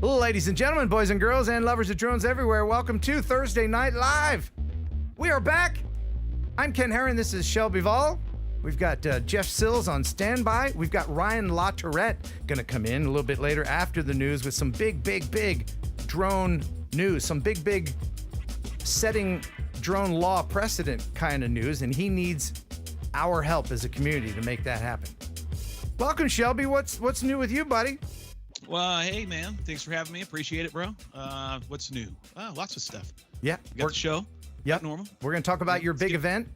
Ladies and gentlemen, boys and girls, and lovers of drones everywhere, welcome to Thursday Night Live. We are back. I'm Ken Heron. This is Shelby Voll. We've got Jeff Sills on standby. We've got Ryan LaTourette going to come in a little bit later after the news with some big drone news, some big setting drone law precedent kind of news, and he needs our help as a community to make that happen. Welcome, Shelby. What's new with you, buddy? Well, hey, man. Thanks for having me. Appreciate it, bro. What's new? Lots of stuff. Yeah. You got the show. Yep. Normal. We're going to talk about your big event.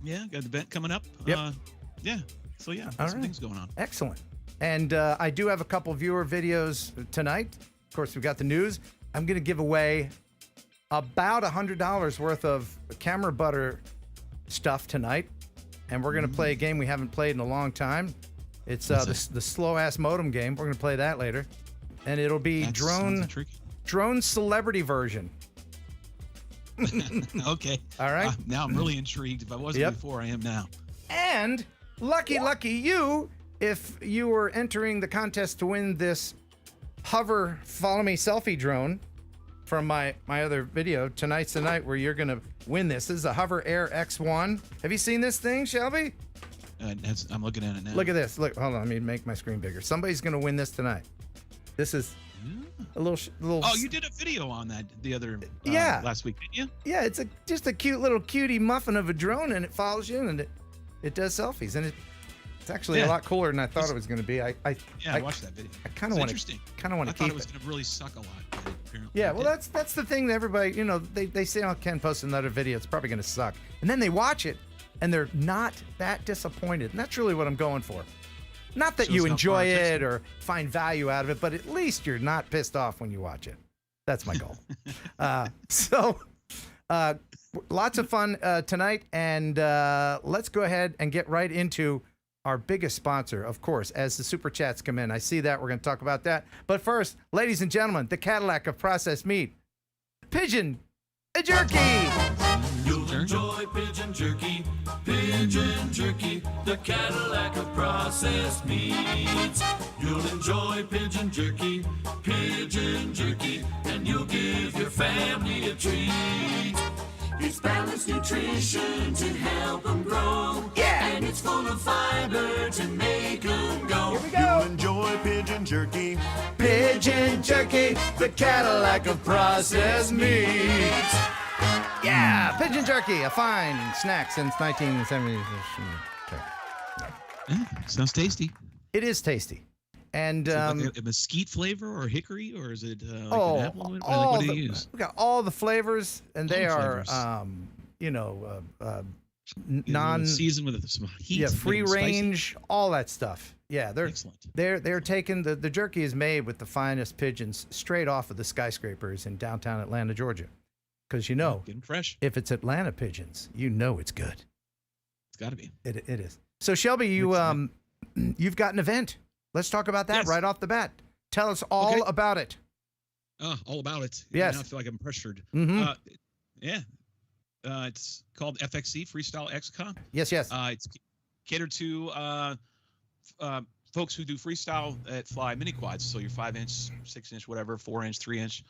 Yeah, got the event coming up. Yep. Yeah. So, yeah, All some right. things going on. Excellent. And I do have a couple viewer videos tonight. Of course, we've got the news. I'm going to give away about $100 worth of camera butter stuff tonight. And we're going to play a game we haven't played in a long time. It's the slow-ass modem game. We're going to play that later. And it'll be drone celebrity version. Okay. All right. Now I'm really intrigued. If I wasn't before, I am now. And lucky you, if you were entering the contest to win this hover follow me selfie drone from my other video, tonight's the night where you're going to win this. This is a Hover Air X1. Have you seen this thing, Shelby? I'm looking at it now. Look at this. Look, hold on. Let me make my screen bigger. Somebody's going to win this tonight. This is a little. Oh, you did a video on that the other last week, didn't you? Yeah, it's just a cute little cutie muffin of a drone, and it follows you, and it does selfies, and it's actually a lot cooler than I thought it was going to be. I watched that video. I kind of want to keep it. I thought it was going to really suck a lot. But apparently yeah, well, that's the thing that everybody, they say, oh, Ken posted another video. It's probably going to suck, and then they watch it. And they're not that disappointed. And that's really what I'm going for. Not that you enjoy it or find value out of it, but at least you're not pissed off when you watch it. That's my goal. Lots of fun tonight. And let's go ahead and get right into our biggest sponsor, of course, as the super chats come in. I see that. We're going to talk about that. But first, ladies and gentlemen, the Cadillac of processed meat, Pigeon Jerky. You'll enjoy pigeon jerky, the Cadillac of processed meats. You'll enjoy pigeon jerky, and you'll give your family a treat. It's balanced nutrition to help them grow, and it's full of fiber to make them go. Here we go. You'll enjoy pigeon jerky, the Cadillac of processed meats. Yeah, pigeon jerky, a fine snack since 1970. Sounds tasty. It is tasty. And is it like a mesquite flavor or hickory, or is it like an apple? What do you use? We got all the flavors, and they are, seasoned with some heat. Yeah, free range, all that stuff. Yeah, excellent. They're taking the jerky is made with the finest pigeons straight off of the skyscrapers in downtown Atlanta, Georgia. Because getting fresh. If it's Atlanta pigeons, it's good. It's got to be. It is. So Shelby, you've got an event. Let's talk about that right off the bat. Tell us all about it. All about it. Yes. Now I feel like I'm pressured. Mm-hmm. It's called FXC, Freestyle XCOM. Yes. It's catered to folks who do freestyle that fly mini quads. So your 5-inch, 6-inch, whatever, 4-inch, 3-inch.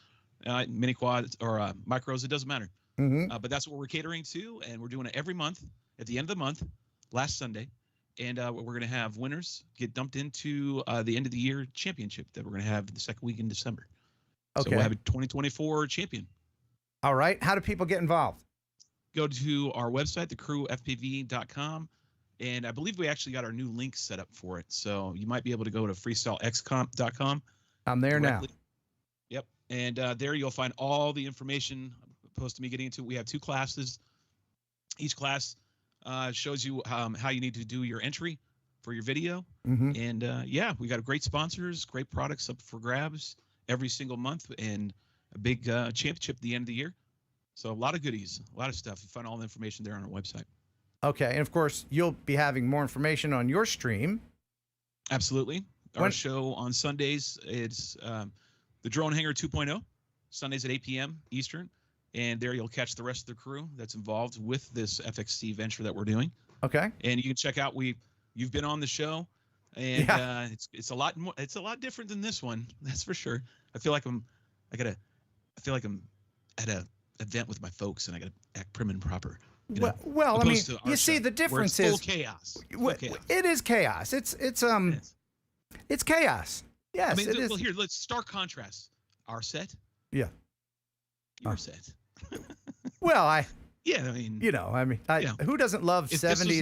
Mini quads or micros, it doesn't matter. Mm-hmm. But that's what we're catering to, and we're doing it every month at the end of the month, last Sunday. And we're going to have winners get dumped into the end of the year championship that we're going to have the second week in December. Okay. So we'll have a 2024 champion. All right. How do people get involved? Go to our website, thecrewfpv.com. And I believe we actually got our new link set up for it. So you might be able to go to freestylexcomp.com. I'm there directly. now. Yep. And there you'll find all the information opposed to me getting into. We have 2 classes. Each class shows you how you need to do your entry for your video. Mm-hmm. And we got great sponsors, great products up for grabs every single month, and a big championship at the end of the year. So a lot of goodies, a lot of stuff. You find all the information there on our website. Okay. And of course, you'll be having more information on your stream. Absolutely. Our show on Sundays is the Drone Hangar 2.0, Sundays at 8 p.m. Eastern. And there you'll catch the rest of the crew that's involved with this FXC venture that we're doing. Okay. And you can check out, you've been on the show. and it's a lot more. It's a lot different than this one. That's for sure. I feel like I'm at a event with my folks, and I gotta act prim and proper. Well, I mean, you see, the difference is full chaos. It is chaos. It's chaos. Yes, I mean, it is. Well, here, let's stark contrast. Our set. Yeah. Your set. Well, I mean, who doesn't love 70s?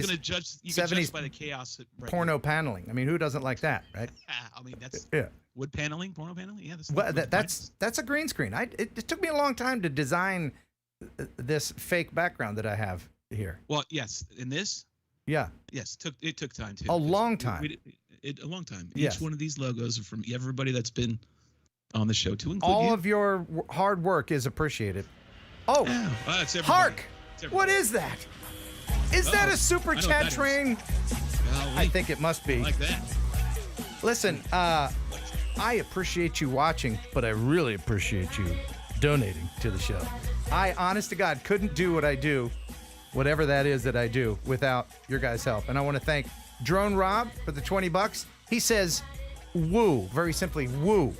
You can judge by the chaos. Porno paneling. I mean, who doesn't like that, right? I mean, that's wood paneling, porno paneling. Yeah, that's a green screen. It took me a long time to design this fake background that I have here. Well, yes, in this. Yeah. Yes, it took time too. A long time. A long time. Yes. Each one of these logos are from everybody that's been on the show, to include all of your hard work is appreciated. Oh, hark! What is that? Is that a super chat train? I think it must be. Like that. Listen, I appreciate you watching, but I really appreciate you donating to the show. I, honest to God, couldn't do what I do, whatever that is that I do, without your guys' help. And I want to thank Drone Rob for the $20. He says, woo, very simply, woo.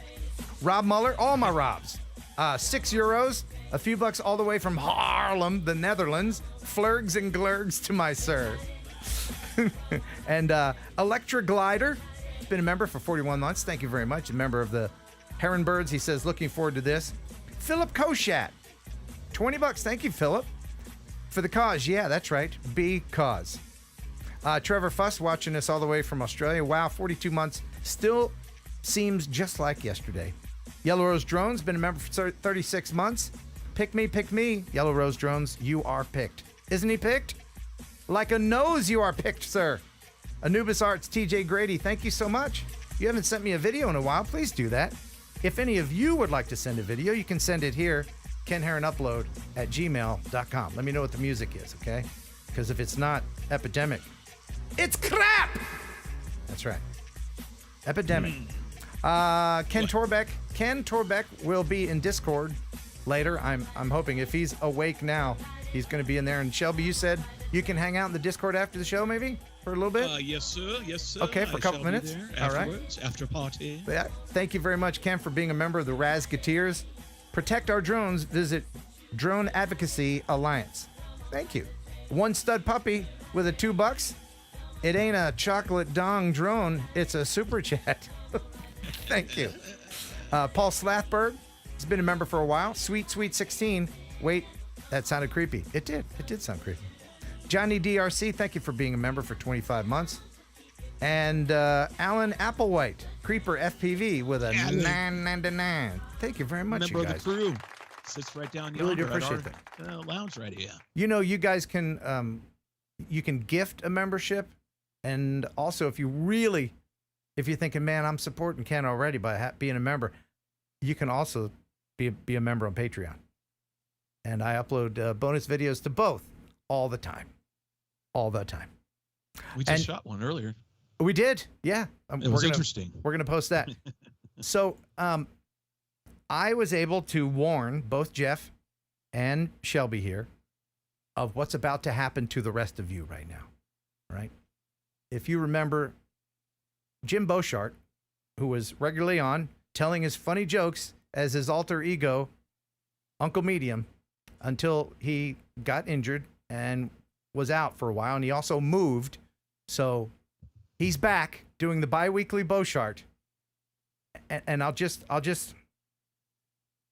Rob Muller, all my Robs. €6, a few bucks all the way from Haarlem, the Netherlands. Flurgs and glurgs to my sir. And Electra Glider, has been a member for 41 months. Thank you very much. A member of the Heron Birds. He says, looking forward to this. Philip Koshat, $20. Thank you, Philip. For the cause. Yeah, that's right. Because. Trevor Fuss watching us all the way from Australia. Wow, 42 months. Still seems just like yesterday. Yellow Rose Drones, been a member for 36 months. Pick me. Yellow Rose Drones, you are picked. Isn't he picked? Like a nose, you are picked, sir. Anubis Arts, TJ Grady, thank you so much. You haven't sent me a video in a while. Please do that. If any of you would like to send a video, you can send it here, kenheronupload@gmail.com. Let me know what the music is, okay? Because if it's not epidemic, it's crap! That's right. Epidemic. Ken Torbeck will be in Discord later. I'm hoping if he's awake now, he's going to be in there. And Shelby, you said you can hang out in the Discord after the show, maybe for a little bit. Yes, sir. Okay, for a couple minutes. All right. After party. Yeah. Thank you very much, Ken, for being a member of the Raz Chamber. Protect our drones. Visit Drone Advocacy Alliance. Thank you. One stud puppy with a $2. It ain't a chocolate dong drone. It's a super chat. Thank you. Paul Slathberg has been a member for a while. Sweet 16. Wait, that sounded creepy. It did. It did sound creepy. Johnny DRC, thank you for being a member for 25 months. And Alan Applewhite, Creeper FPV with a 999. Thank you very much, member you guys. Of the crew. Sits right down really do yonder appreciate at our lounge right here. You know, you guys can you can gift a membership, and also if you're thinking, man, I'm supporting Ken already by being a member, you can also be a member on Patreon. And I upload bonus videos to both all the time. We just shot one earlier. We did, yeah. It was interesting. We're gonna post that. So I was able to warn both Jeff and Shelby here of what's about to happen to the rest of you right now. Right? If you remember Jim Beauchart, who was regularly on telling his funny jokes as his alter ego, Uncle Medium, until he got injured and was out for a while, and he also moved. So he's back doing the bi-weekly Beauchart. And I'll just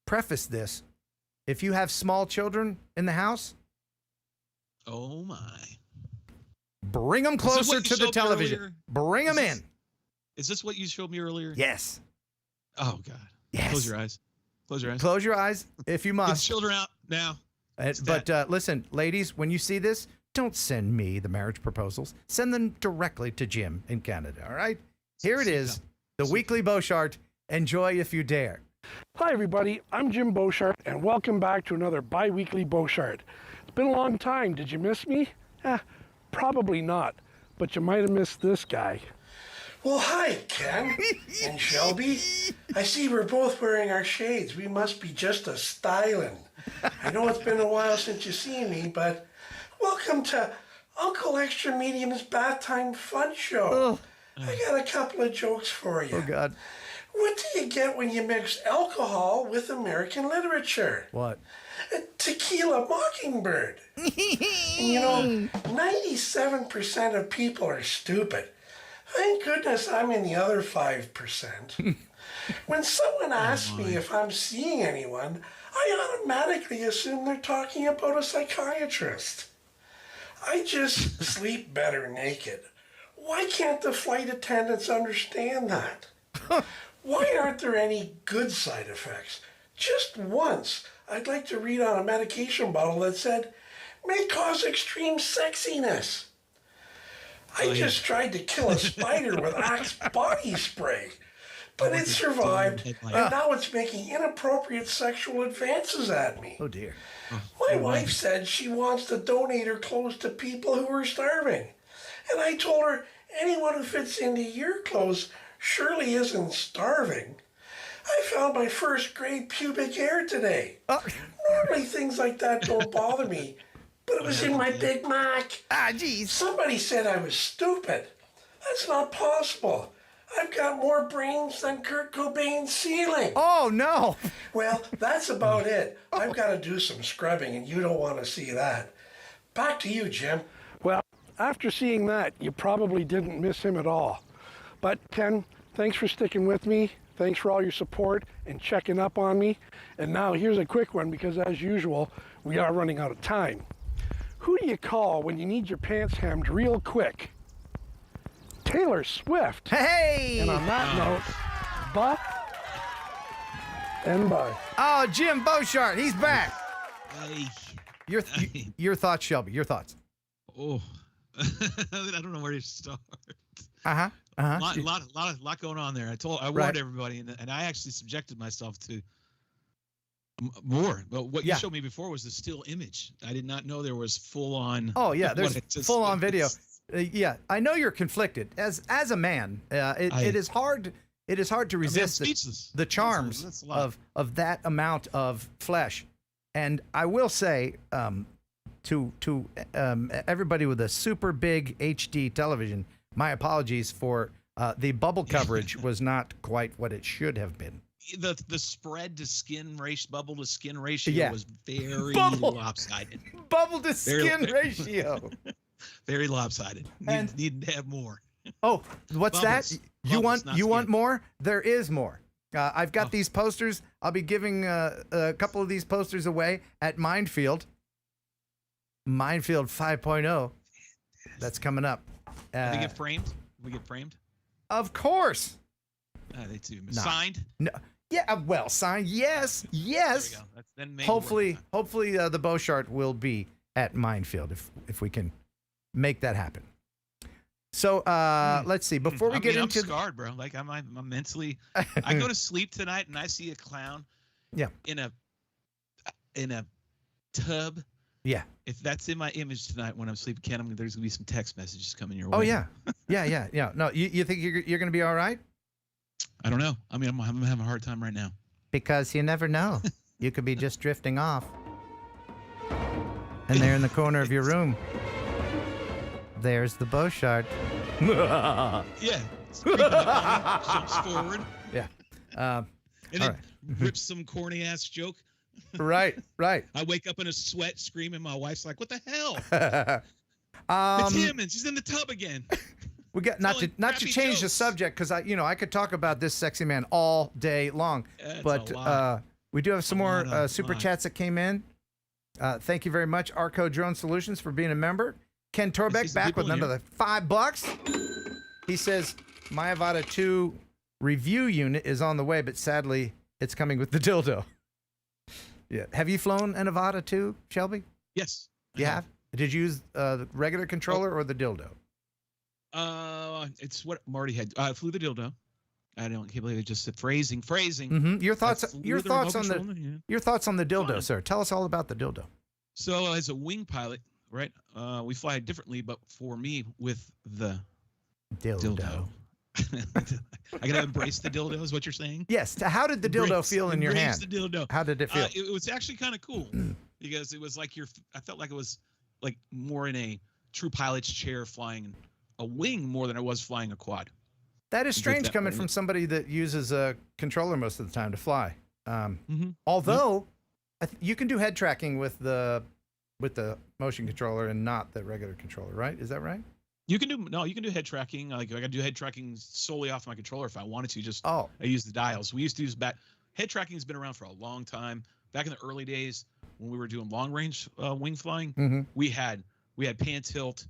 preface this. If you have small children in the house, oh my, bring them closer to the television. Earlier? Bring them in. Is this what you showed me earlier? Yes. Oh God. Yes. Close your eyes. Close your eyes. Close your eyes if you must. Get the children out now. But listen, ladies, when you see this, don't send me the marriage proposals. Send them directly to Jim in Canada, all right? Here it is, the weekly Beauchart. Enjoy if you dare. Hi, everybody. I'm Jim Beauchart, and welcome back to another bi-weekly Beauchart. It's been a long time. Did you miss me? Probably not, but you might have missed this guy. Well, hi, Ken and Shelby. I see we're both wearing our shades. We must be just a-stylin'. I know it's been a while since you've seen me, but welcome to Uncle Extra Medium's Bath Time Fun Show. I got a couple of jokes for you. Oh, God. What do you get when you mix alcohol with American literature? What? A tequila mockingbird. And you know, 97% of people are stupid. Thank goodness I'm in the other 5%. When someone asks me if I'm seeing anyone, I automatically assume they're talking about a psychiatrist. I just sleep better naked. Why can't the flight attendants understand that? Why aren't there any good side effects? Just once, I'd like to read on a medication bottle that said, may cause extreme sexiness. I just tried to kill a spider with Axe body spray, but it survived, and now it's making inappropriate sexual advances at me. Oh, dear. My wife said she wants to donate her clothes to people who are starving. And I told her, anyone who fits into your clothes surely isn't starving. I found my first grade pubic hair today. Normally things like that don't bother me, but it was in my Big Mac. Ah, jeez. Somebody said I was stupid. That's not possible. I've got more brains than Kurt Cobain's ceiling. Oh, no. Well, that's about it. I've got to do some scrubbing, and you don't want to see that. Back to you, Jim. Well, after seeing that, you probably didn't miss him at all. But Ken, thanks for sticking with me. Thanks for all your support and checking up on me. And now here's a quick one because, as usual, we are running out of time. Who do you call when you need your pants hemmed real quick? Taylor Swift. Hey! And on that note, buff and bye. Oh, Jim Beauchart, he's back. Hey. Your thoughts, Shelby, your thoughts. Oh, I don't know where to start. Uh-huh. Lot going on there. I warned everybody, and I actually subjected myself to more. But what you showed me before was the still image. I did not know there was full on. Oh yeah, there's full on video. Yeah, I know you're conflicted as a man. It is hard. It is hard to resist the charms that's of that amount of flesh. And I will say to everybody with a super big HD television, my apologies for the bubble coverage was not quite what it should have been. The spread to skin ratio, bubble to skin ratio was very lopsided. Bubble to skin ratio. Very lopsided. Need to have more. Oh, what's Bubbles. that? You Bubbles, want more? There is more. I've got these posters. I'll be giving a couple of these posters away at Mindfield. Mindfield 5.0. That's coming up. We get framed? We get framed? Of course. They too. Signed? No. Yeah, well, signed. Yes. Yes. There we go. Then maybe Hopefully the Beauchart will be at Mindfield if we can make that happen. So let's see. Before we get into I'm scarred, bro. Like I'm mentally. I go to sleep tonight and I see a clown. Yeah. In a tub. Yeah. If that's in my image tonight when I'm sleeping, Ken, there's gonna be some text messages coming your way. Oh yeah. Yeah. No, you think you're gonna be all right? I don't know. I mean, I'm having a hard time right now. Because you never know. You could be just drifting off. And there in the corner of your room, there's the Beauchart. Yeah. Jumps forward. Yeah. And then rips some corny ass joke. Right. I wake up in a sweat screaming. My wife's like, what the hell? It's him and she's in the tub again. We got not to change the subject because I could talk about this sexy man all day long. But we do have some more super chats that came in. Thank you very much, Arco Drone Solutions, for being a member. Ken Torbeck back with another $5. He says my Avada 2 review unit is on the way, but sadly it's coming with the dildo. Yeah. Have you flown an Avada 2, Shelby? Yes. You have? Did you use the regular controller or the dildo? It's what Marty had. I flew the dildo. I can't believe it just said phrasing. Mm-hmm. Your thoughts on the dildo, sir. Tell us all about the dildo. So as a wing pilot, right? We fly differently, but for me with the dildo. I gotta embrace the dildo, is what you're saying? Yes. How did the dildo feel in your hand? The dildo. How did it feel? It was actually kind of cool because it was like I felt like it was like more in a true pilot's chair flying a wing more than I was flying a quad. That is You get strange that coming right. from somebody that uses a controller most of the time to fly. Mhm. Although you can do head tracking with the motion controller and not the regular controller, right? Is that right? You can do head tracking. Like I can do head tracking solely off my controller if I wanted to. Just Oh, I use the dials. We used to use head tracking has been around for a long time. Back in the early days when we were doing long range wing flying, mm-hmm. we had pan tilt.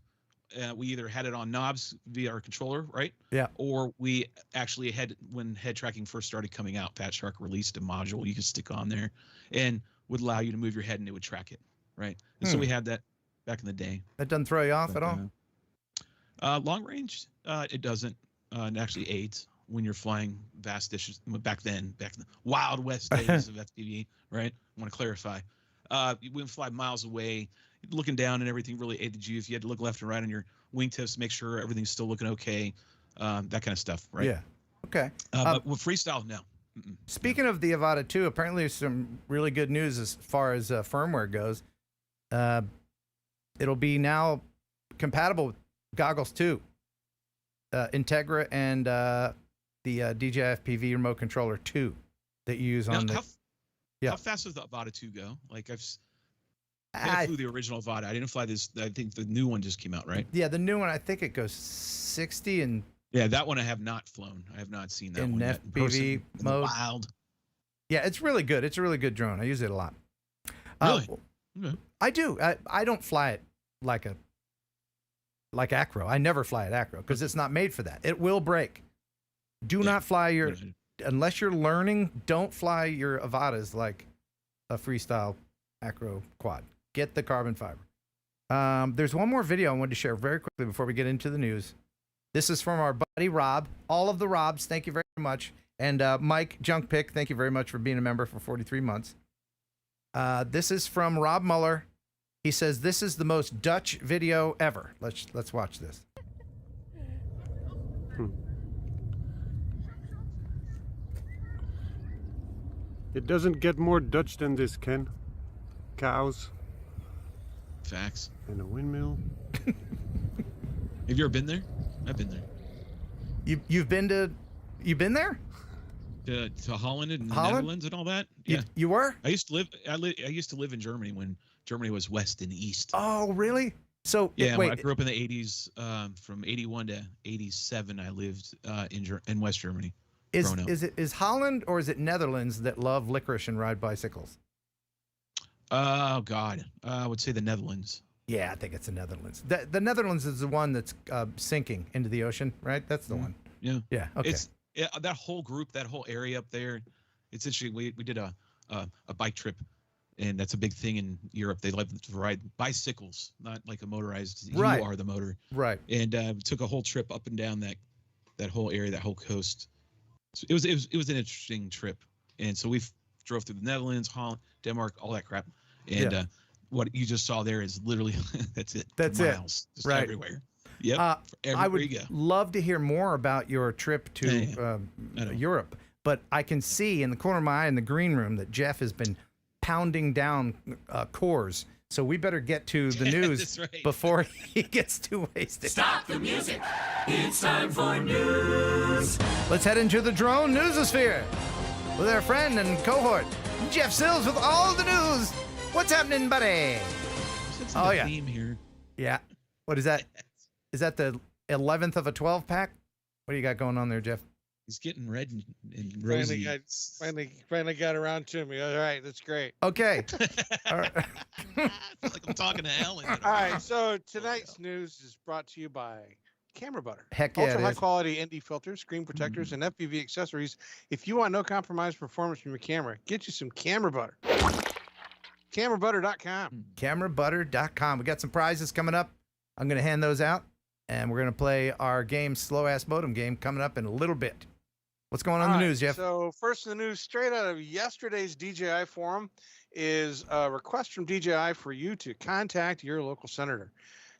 We either had it on knobs via our controller, right? Yeah. Or we actually had, when head tracking first started coming out, Fat Shark released a module you could stick on there and would allow you to move your head and it would track it, right? And so we had that back in the day. That doesn't throw you off at all? Long range, it doesn't. It actually aids when you're flying vast dishes. Back in the Wild West days of FPV, right? I want to clarify. You wouldn't fly miles away. Looking down and everything really aided you. If you had to look left and right on your wingtips, make sure everything's still looking okay, that kind of stuff, right? Yeah. Okay. But with freestyle, no. Speaking of the Avada 2, apparently there's some really good news as far as firmware goes. It'll be now compatible with goggles 2, Integra and the DJI FPV remote controller 2 that you use on the. How fast does the Avada 2 go? Like I flew the original Avada. I didn't fly this. I think the new one just came out, right? Yeah, the new one. I think it goes 60 and. Yeah, that one I have not flown. I have not seen that one yet. In FPV mode. Wild. Yeah, it's really good. It's a really good drone. I use it a lot. Really? Okay. I do. I don't fly it like acro. I never fly it acro because it's not made for that. It will break. Do not fly unless you're learning. Don't fly your Avadas like a Freestyle acro quad. Get the carbon fiber. There's one more video I wanted to share very quickly before we get into the news. This is from our buddy Rob. All of the Robs, thank you very much. And Mike Junkpick, thank you very much for being a member for 43 months. This is from Rob Muller. He says this is the most Dutch video ever. Let's watch this. It doesn't get more Dutch than this, Ken. Cows Facts. and a windmill. Have you ever been there? I've been there. You've been there? To Holland and the Holland? Netherlands and all that. Yeah. You were? I used to live. I used to live in Germany when Germany was West and East. Oh, really? So Yeah, wait, I grew up in the 80s. From 81 to 87, I lived in West Germany. is Holland or is it Netherlands that love licorice and ride bicycles? Oh God, I would say the Netherlands. Yeah, I think it's the Netherlands. The Netherlands is the one that's sinking into the ocean, right? That's the one. Yeah. Yeah. Okay. That whole group, that whole area up there. It's interesting. We did a bike trip, and that's a big thing in Europe. They love to ride bicycles, not like a motorized. Right. You are the motor. Right. And took a whole trip up and down that whole area, that whole coast. So it was an interesting trip, and so we drove through the Netherlands, Holland, Denmark, all that crap, and what you just saw there is literally that's it. That's miles, it. just Right. everywhere. Yep. I would you go. love to hear more about your trip to Europe, but I can see in the corner of my eye in the green room that Jeff has been pounding down cores. So we better get to the news That's right. before he gets too wasted. Stop the music. It's time for news. Let's head into the drone newsosphere with our friend and cohort, Jeff Sills, with all the news. What's happening, buddy? Oh yeah. Theme here. Yeah. What is that? Is that the 11th of a 12 pack? What do you got going on there, Jeff? He's getting red and rosy. Finally got around to me. All right, that's great. Okay. All right. I feel like I'm talking to Ellen. All right, so tonight's news is brought to you by Camera Butter. Heck yeah, Ultra it high is. quality ND filters, screen protectors, and FPV accessories. If you want no compromise performance from your camera, get you some Camera Butter. CameraButter.com. CameraButter.com. We got some prizes coming up. I'm going to hand those out, and we're going to play our game, Slow Ass Modem game, coming up in a little bit. What's going on in the news, Jeff? So first in the news, straight out of yesterday's DJI forum, is a request from DJI for you to contact your local senator,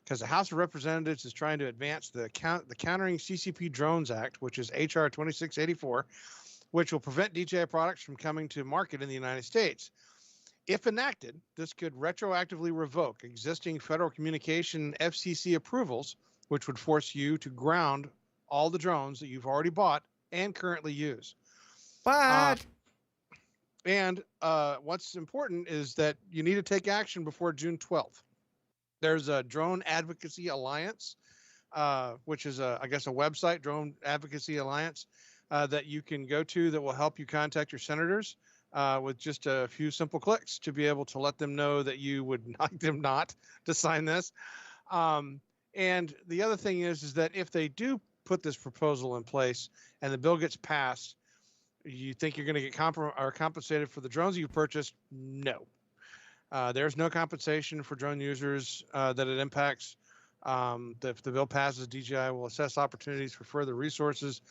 because the House of Representatives is trying to advance the Countering CCP Drones Act, which is HR 2684, which will prevent DJI products from coming to market in the United States. If enacted, this could retroactively revoke existing federal communication FCC approvals, which would force you to ground all the drones that you've already bought and currently use. What? And what's important is that you need to take action before June 12th. There's a Drone Advocacy Alliance, which is, I guess, a website, Drone Advocacy Alliance, that you can go to that will help you contact your senators with just a few simple clicks to be able to let them know that you would like them not to sign this. And the other thing is that if they do put this proposal in place and the bill gets passed, you think you're going to get compensated for the drones you purchased? No. There's no compensation for drone users that it impacts. If the bill passes, DJI will assess opportunities for further resources,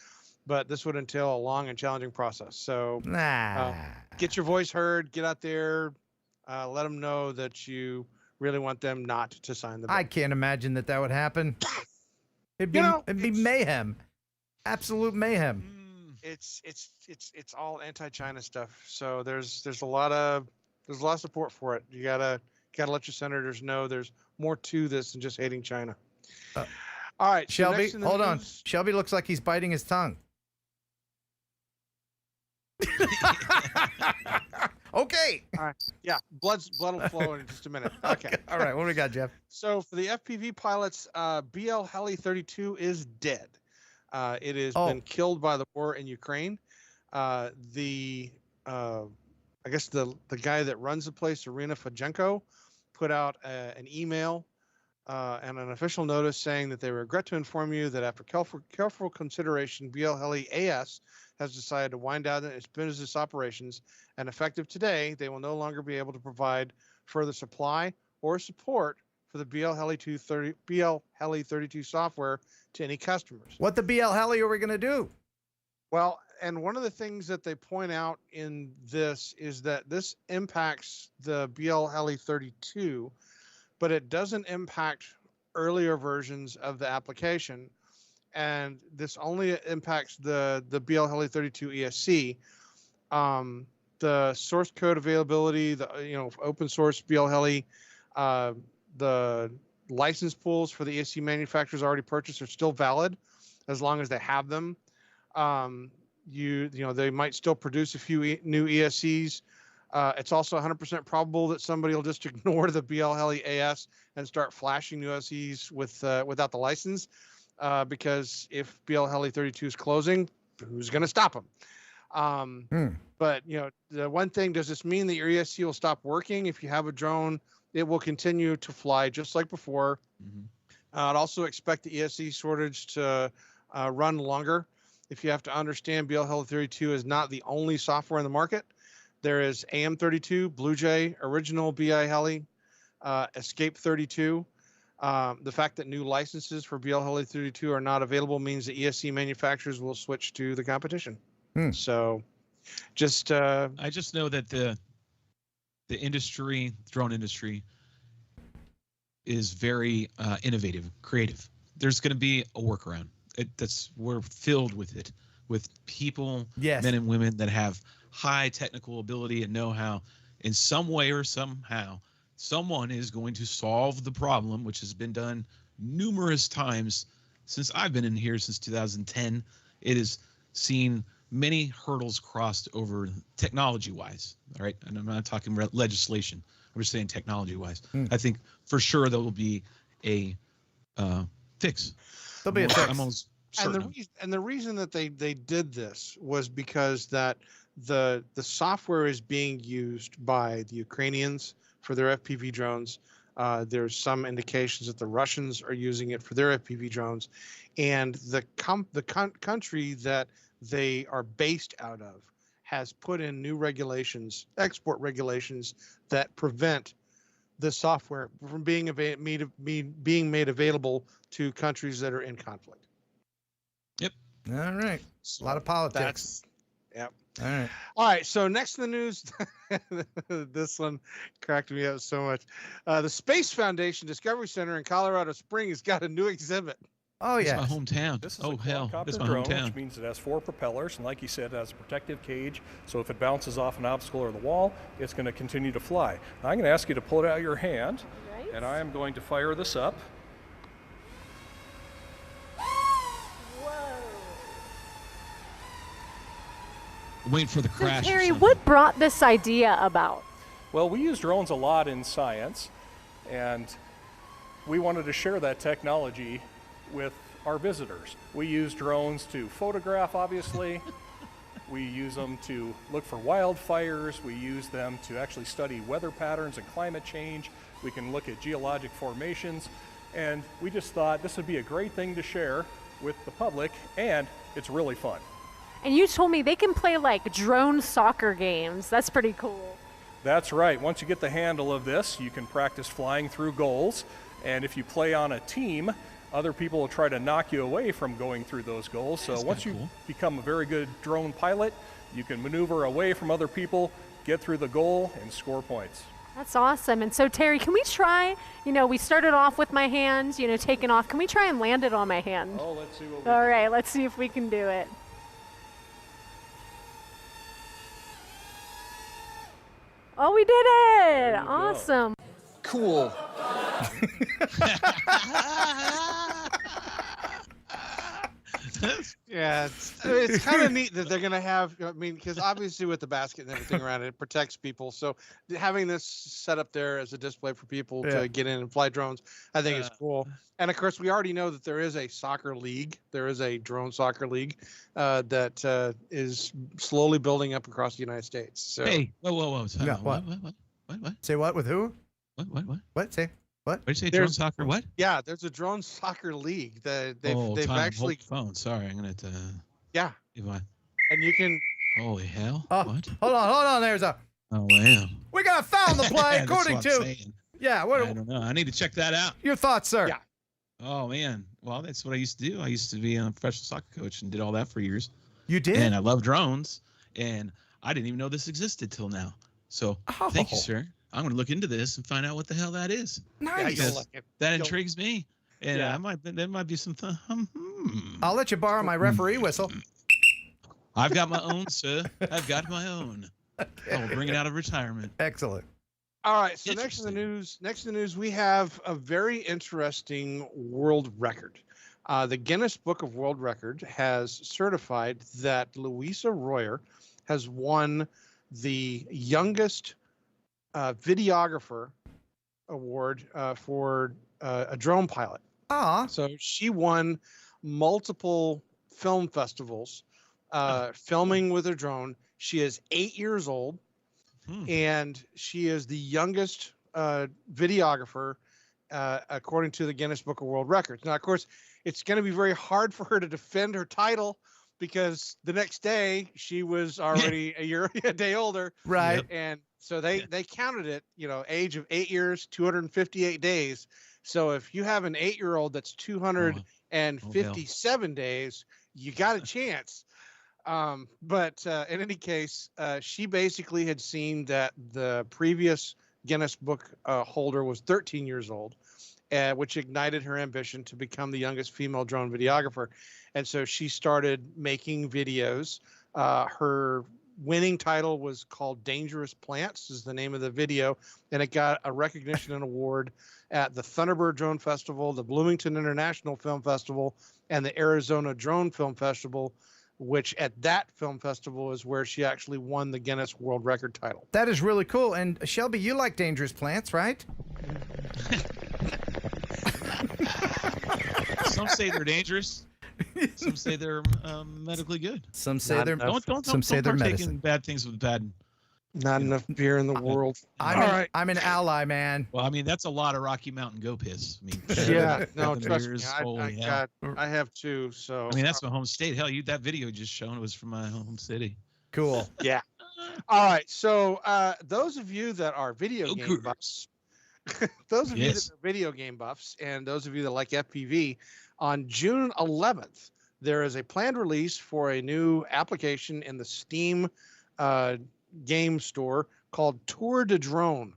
but this would entail a long and challenging process. So get your voice heard, get out there, let them know that you really want them not to sign the bill. I can't imagine that would happen. It'd be mayhem, absolute mayhem. It's all anti-China stuff. So there's a lot of support for it. You gotta let your senators know there's more to this than just hating China. All right, Shelby, so hold on. Shelby looks like he's biting his tongue. Okay. All right. Yeah, blood will flow in just a minute. Okay. All right, what do we got, Jeff? So for the FPV pilots, BL Heli 32 is dead. It has been killed by the war in Ukraine. I guess the guy that runs the place, Irina Fajenko, put out an email and an official notice saying that they regret to inform you that after careful consideration, BL Heli AS has decided to wind down its business operations, and effective today, they will no longer be able to provide further supply or support for the BL Heli 32 software to any customers. What the BL Heli are we going to do? Well, and one of the things that they point out in this is that this impacts the BL Heli 32, but it doesn't impact earlier versions of the application. And this only impacts the BL Heli 32 ESC. The source code availability, the open source BL Heli, the license pools for the ESC manufacturers already purchased are still valid as long as they have them. They might still produce a few new ESCs. It's also 100% probable that somebody will just ignore the BL Heli AS and start flashing new ESCs without the license, because if BL Heli 32 is closing, who's going to stop them? But the one thing, does this mean that your ESC will stop working? If you have a drone, it will continue to fly just like before. I'd also expect the ESC shortage to run longer. If you have to understand, BL Heli 32 is not the only software in the market. There is AM32, Blue Jay, Original BI Heli, Escape 32. The fact that new licenses for BL Heli 32 are not available means that ESC manufacturers will switch to the competition. So I just know that the drone industry is very innovative, creative. There's going to be a workaround. We're filled with it, with people, men and women that have high technical ability and know-how. In some way or somehow, someone is going to solve the problem, which has been done numerous times since I've been in here since 2010. It has seen many hurdles crossed over technology-wise. All right, and I'm not talking legislation. I'm just saying technology-wise. I think for sure there will be a fix. There'll be a fix. I'm almost certain. And the reason that they did this was because that the software is being used by the Ukrainians for their FPV drones. There's some indications that the Russians are using it for their FPV drones, and the country that they are based out of has put in new regulations, export regulations, that prevent the software from being made available to countries that are in conflict. Yep. All right. So a lot of politics. Yep. All right. So next in the news, this one cracked me up so much. The Space Foundation Discovery Center in Colorado Springs got a new exhibit. Oh, yeah. It's my hometown. This is oh, a hell. quadcopter It's my drone, hometown. which means it has 4 propellers, and like you said, it has a protective cage, so if it bounces off an obstacle or the wall, it's going to continue to fly. Now, I'm going to ask you to pull it out of your hand, and I am going to fire this up. Whoa. waiting for the So crash. or Terry, something. what brought this idea about? Well, we use drones a lot in science, and we wanted to share that technology with our visitors. We use drones to photograph, obviously. We use them to look for wildfires. We use them to actually study weather patterns and climate change. We can look at geologic formations. And we just thought this would be a great thing to share with the public, and it's really fun. And you told me they can play like drone soccer games. That's pretty cool. That's right. Once you get the handle of this, you can practice flying through goals. And if you play on a team, other people will try to knock you away from going through those goals. So once you become a very good drone pilot, you can maneuver away from other people, get through the goal, and score points. That's awesome. And so, Terry, can we try, we started off with my hand, taking off. Can we try and land it on my hand? Oh, let's see what we All right, let's see if we can do it. Oh, we did it! Awesome. Cool. Yeah, it's kind of neat that they're going to have, because obviously with the basket and everything around it, it protects people. So having this set up there as a display for people to get in and fly drones, I think is cool. And of course, we already know that there is a soccer league. There is a drone soccer league that is slowly building up across the United States. So, Hey, whoa. Yeah, what? What? Say what with who? What? Say what? What did you say? Drone soccer? What? Yeah, there's a drone soccer league that they've time, actually. hold the phone. Sorry, I'm gonna. Yeah. Give my. And you can. Holy hell! Oh, What? Hold on. There's a. Oh damn! We got a foul on the play, That's according what I'm to. saying. Yeah. I What? don't know. I need to check that out. Your thoughts, sir? Yeah. Oh man. Well, that's what I used to do. I used to be a professional soccer coach and did all that for years. You did. And I love drones, and I didn't even know this existed till now. So thank you, sir. I'm going to look into this and find out what the hell that is. Nice. Yeah, That intrigues me, and there might be some. I'll let you borrow my referee whistle. I've got my own, sir. I've got my own. I will bring it out of retirement. Excellent. All right. So next in the news, we have a very interesting world record. The Guinness Book of World Records has certified that Louisa Royer has won the youngest videographer award for a drone pilot. So she won multiple film festivals filming with a drone. She is 8 years old, and she is the youngest videographer according to the Guinness Book of World Records. Now, of course, it's going to be very hard for her to defend her title because the next day she was already a day older. Right. And so they counted it, age of 8 years, 258 days. So if you have an 8-year-old that's 257 days, you got a chance. But in any case, she basically had seen that the previous Guinness Book holder was 13 years old, which ignited her ambition to become the youngest female drone videographer. And so she started making videos. Her winning title was called Dangerous Plants is the name of the video. And it got a recognition and award at the Thunderbird Drone Festival, the Bloomington International Film Festival, and the Arizona Drone Film Festival, which at that film festival is where she actually won the Guinness World Record title. That is really cool. And Shelby, you like dangerous plants, right? Some say they're dangerous. Some say they're medically good. Some say they're don't say they're partake medicine. in bad things with bad. Not enough beer in the world. I'm an ally, man. Well, I mean, that's a lot of Rocky Mountain Go Piss. I mean, Yeah, no, trust me. holy I have two. So I mean, that's my home state. Hell, that video just shown was from my home city. Cool. Yeah. All right. So those of you that are video game buffs, those of you that are video game buffs, and those of you that like FPV, on June 11th, there is a planned release for a new application in the Steam game store called Tour de Drone.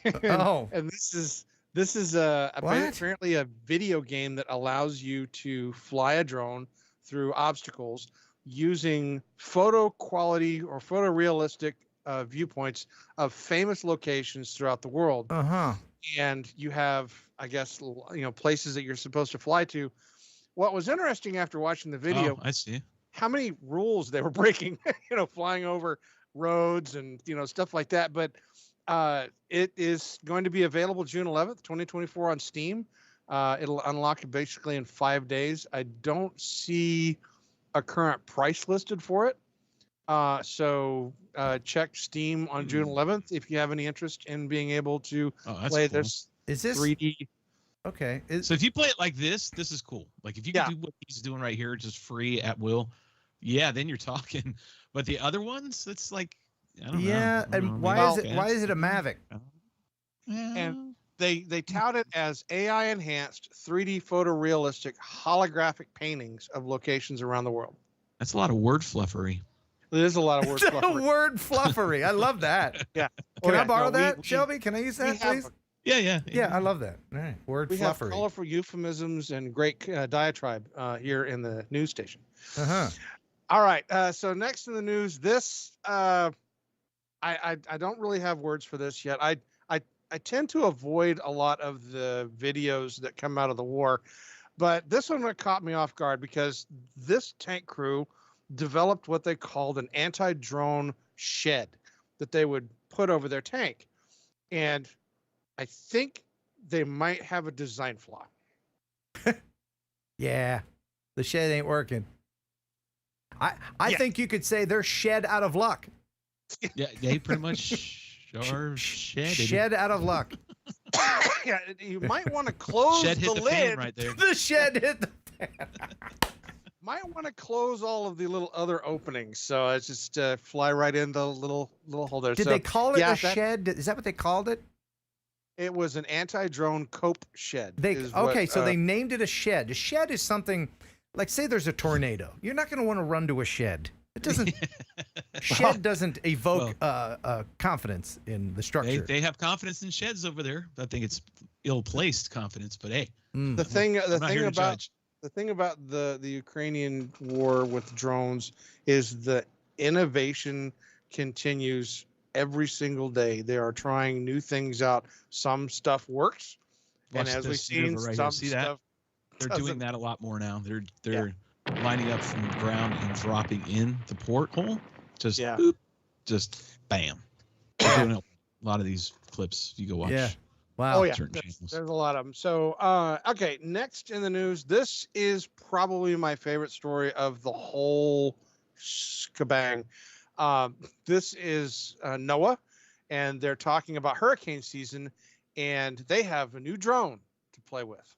And this is apparently a video game that allows you to fly a drone through obstacles using photo quality or photorealistic viewpoints of famous locations throughout the world. And you have, I guess, places that you're supposed to fly to. What was interesting after watching the video, I see. how many rules they were breaking, flying over roads and, stuff like that. But it is going to be available June 11th, 2024 on Steam. It'll unlock basically in 5 days. I don't see a current price listed for it. So check Steam on June 11th if you have any interest in being able to play cool. this. Is this 3D? Okay. So if you play it like this is cool. Like if you can do what he's doing right here, just free at will, then you're talking. But the other ones, it's like, I don't know. Yeah, and why is it a Mavic? And they tout it as AI enhanced 3D photorealistic holographic paintings of locations around the world. That's a lot of word fluffery. It is a lot of word fluffery. Word fluffery. I love that. Yeah. Can I borrow that, Shelby? Can I use that, please? Yeah. Yeah, I love that. All right. Word we fluffery. have colorful euphemisms and great diatribe here in the news station. All right. So next in the news, this I don't really have words for this yet. I tend to avoid a lot of the videos that come out of the war, but this one caught me off guard because this tank crew developed what they called an anti-drone shed that they would put over their tank. And I think they might have a design flaw. Yeah, the shed ain't working. I think you could say they're shed out of luck. Yeah, they pretty much are shed out of luck. Yeah, you might want to close shed hit the the lid. fan right there. The shed hit the fan. Might want to close all of the little other openings, so it's just fly right in the little hole there. Did they call it a shed? Is that what they called it? It was an anti-drone cope shed. So they named it a shed. A shed is something like, say there's a tornado. You're not going to want to run to a shed. It doesn't. Shed doesn't evoke confidence in the structure. They have confidence in sheds over there. I think it's ill-placed confidence, but hey, the thing about the Ukrainian war with drones is the innovation continues every single day. They are trying new things out. Some stuff works, and as we've seen, some stuff they're doing that a lot more now. They're lining up from the ground and dropping in the porthole. Just boop, just bam. They're doing a lot of these clips. You go watch. Yeah. Wow. Oh yeah. There's a lot of them. So okay, next in the news, this is probably my favorite story of the whole shebang. This is NOAA, and they're talking about hurricane season, and they have a new drone to play with.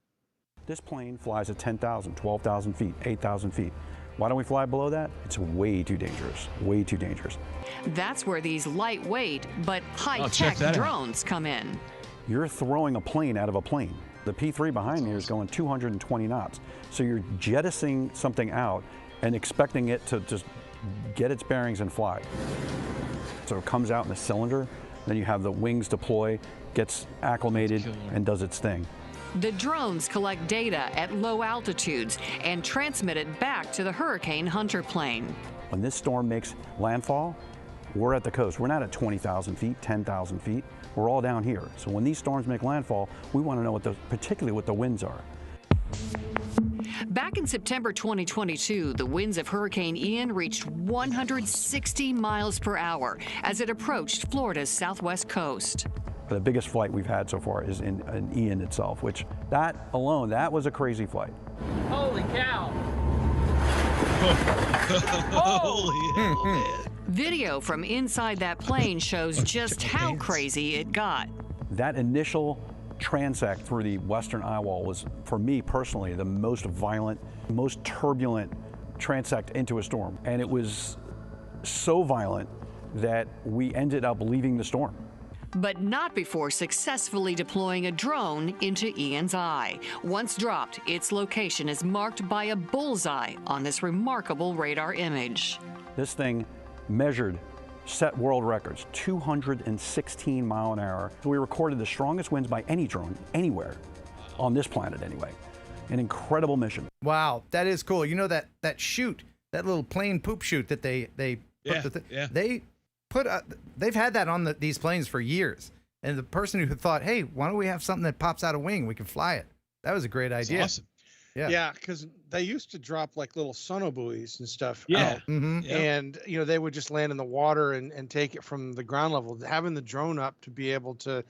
This plane flies at 10,000, 12,000 feet, 8,000 feet. Why don't we fly below that? It's way too dangerous, way too dangerous. That's where these lightweight but high-tech drones come in. You're throwing a plane out of a plane. The P3 behind me is going 220 knots. So you're jettisoning something out and expecting it to just get its bearings and fly. So it comes out in the cylinder, then you have the wings deploy, gets acclimated, and does its thing. The drones collect data at low altitudes and transmit it back to the hurricane hunter plane. When this storm makes landfall, we're at the coast. We're not at 20,000 feet, 10,000 feet. We're all down here. So when these storms make landfall, we want to know particularly what the winds are. Back in September 2022, the winds of Hurricane Ian reached 160 miles per hour as it approached Florida's southwest coast. The biggest flight we've had so far is in Ian itself, which that alone, that was a crazy flight. Holy cow. Holy hell, man. Video from inside that plane shows just how crazy it got. That initial transect through the western eyewall was, for me personally, the most violent, most turbulent transect into a storm. And it was so violent that we ended up leaving the storm. But not before successfully deploying a drone into Ian's eye. Once dropped, its location is marked by a bullseye on this remarkable radar image. This thing set world records, 216 mile an hour. We recorded the strongest winds by any drone anywhere, on this planet anyway. An incredible mission. Wow, that is cool. You know that chute, that little plane poop chute that they put they've had that on these planes for years. And the person who thought, hey, why don't we have something that pops out a wing? We can fly it. That was a great idea. That's awesome. Yeah, because they used to drop like little sonobuoys and stuff Yeah. out. And, they would just land in the water and take it from the ground level. Having the drone up to be able to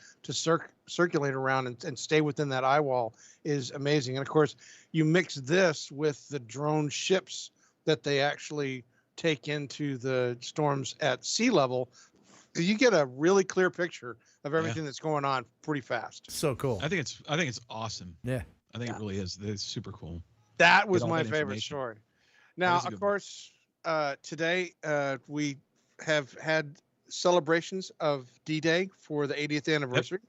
circulate around and stay within that eye wall is amazing. And, of course, you mix this with the drone ships that they actually take into the storms at sea level, you get a really clear picture of everything that's going on pretty fast. So cool. I think it's awesome. Yeah. I think it really is. It's super cool. That was Get all my that favorite information. story. That Now, was a of good course, today we have had celebrations of D-Day for the 80th anniversary,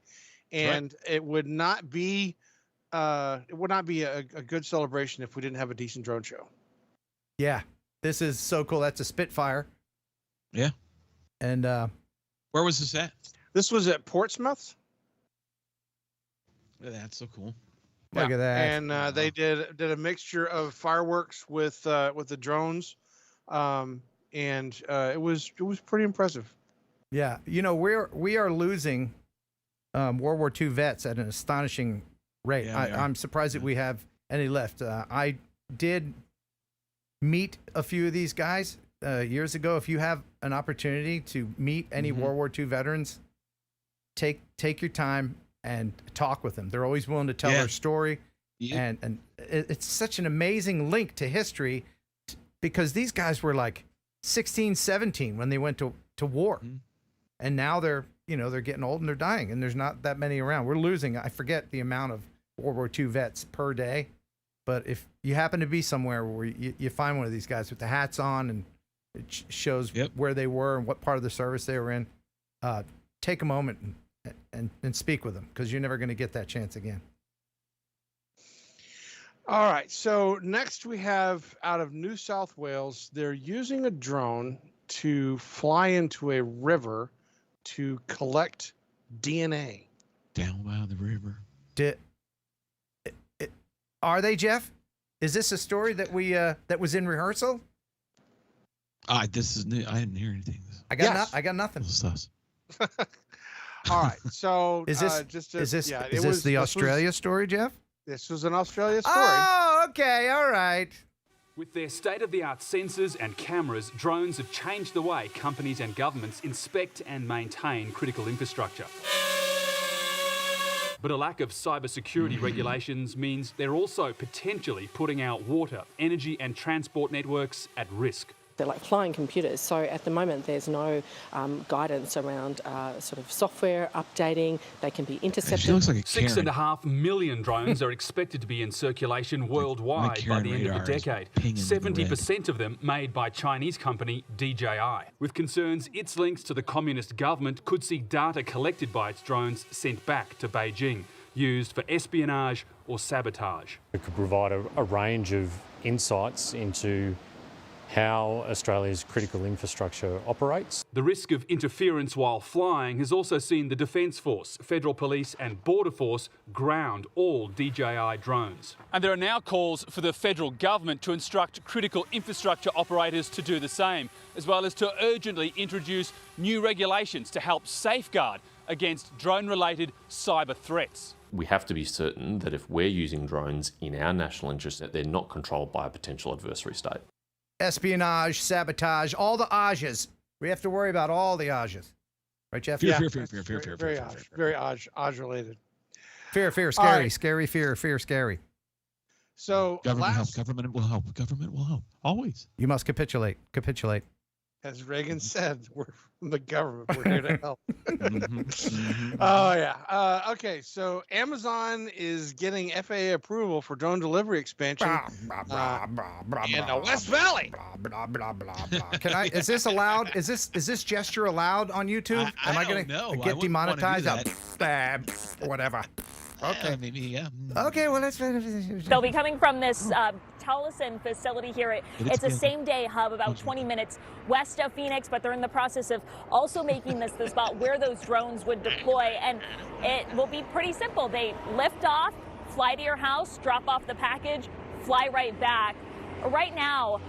and it would not be a good celebration if we didn't have a decent drone show. Yeah. This is so cool. That's a Spitfire. Yeah. And where was this at? This was at Portsmouth. That's so cool. Look at that. And they did a mixture of fireworks with the drones, and it was pretty impressive. Yeah, we are losing World War II vets at an astonishing rate. Yeah, I'm surprised that we have any left. I did meet a few of these guys years ago. If you have an opportunity to meet any World War II veterans, take your time and talk with them. They're always willing to tell their story, and it's such an amazing link to history because these guys were like 16, 17 when they went to war, and now they're getting old and they're dying, and there's not that many around. We're losing. I forget the amount of World War II vets per day, but if you happen to be somewhere where you find one of these guys with the hats on and it shows where they were and what part of the service they were in, take a moment and speak with them, because you're never going to get that chance again. All right. So next we have out of New South Wales, they're using a drone to fly into a river to collect DNA. Down by the river. Are they, Jeff? Is this a story that that was in rehearsal? This is new. I didn't hear anything. I got nothing. All right. So is this the Australia story, Jeff? This was an Australia story. Oh, okay. All right. With their state-of-the-art sensors and cameras, drones have changed the way companies and governments inspect and maintain critical infrastructure. But a lack of cybersecurity regulations means they're also potentially putting our water, energy and transport networks at risk. They're like flying computers, so at the moment there's no guidance around sort of software updating. They can be intercepted. She looks like a 6.5 million drones are expected to be in circulation worldwide by the end of the decade. 70% of them made by Chinese company DJI. With concerns its links to the communist government could see data collected by its drones sent back to Beijing, used for espionage or sabotage. It could provide a range of insights into how Australia's critical infrastructure operates. The risk of interference while flying has also seen the Defence Force, Federal Police and Border Force ground all DJI drones. And there are now calls for the federal government to instruct critical infrastructure operators to do the same, as well as to urgently introduce new regulations to help safeguard against drone-related cyber threats. We have to be certain that if we're using drones in our national interest, that they're not controlled by a potential adversary state. Espionage, sabotage, all the ages. We have to worry about all the ages. Right, Jeff? Fear, very Oj related. Fear, scary, right. Scary, fear, scary. So government will help. Government will help. Always. You must capitulate. As Reagan said, we're from the government. We're here to help. Oh, yeah. Okay, so Amazon is getting FAA approval for drone delivery expansion in the West Valley. Can I? Is this allowed? Is this gesture allowed on YouTube? Am I going to get demonetized? Whatever. Okay. Maybe, yeah. Okay, well, let's. They'll be coming from this Towson facility here. It's a same-day hub about 20 minutes west of Phoenix, but they're in the process of also making this the spot where those drones would deploy. And it will be pretty simple. They lift off, fly to your house, drop off the package, fly right back. Right now,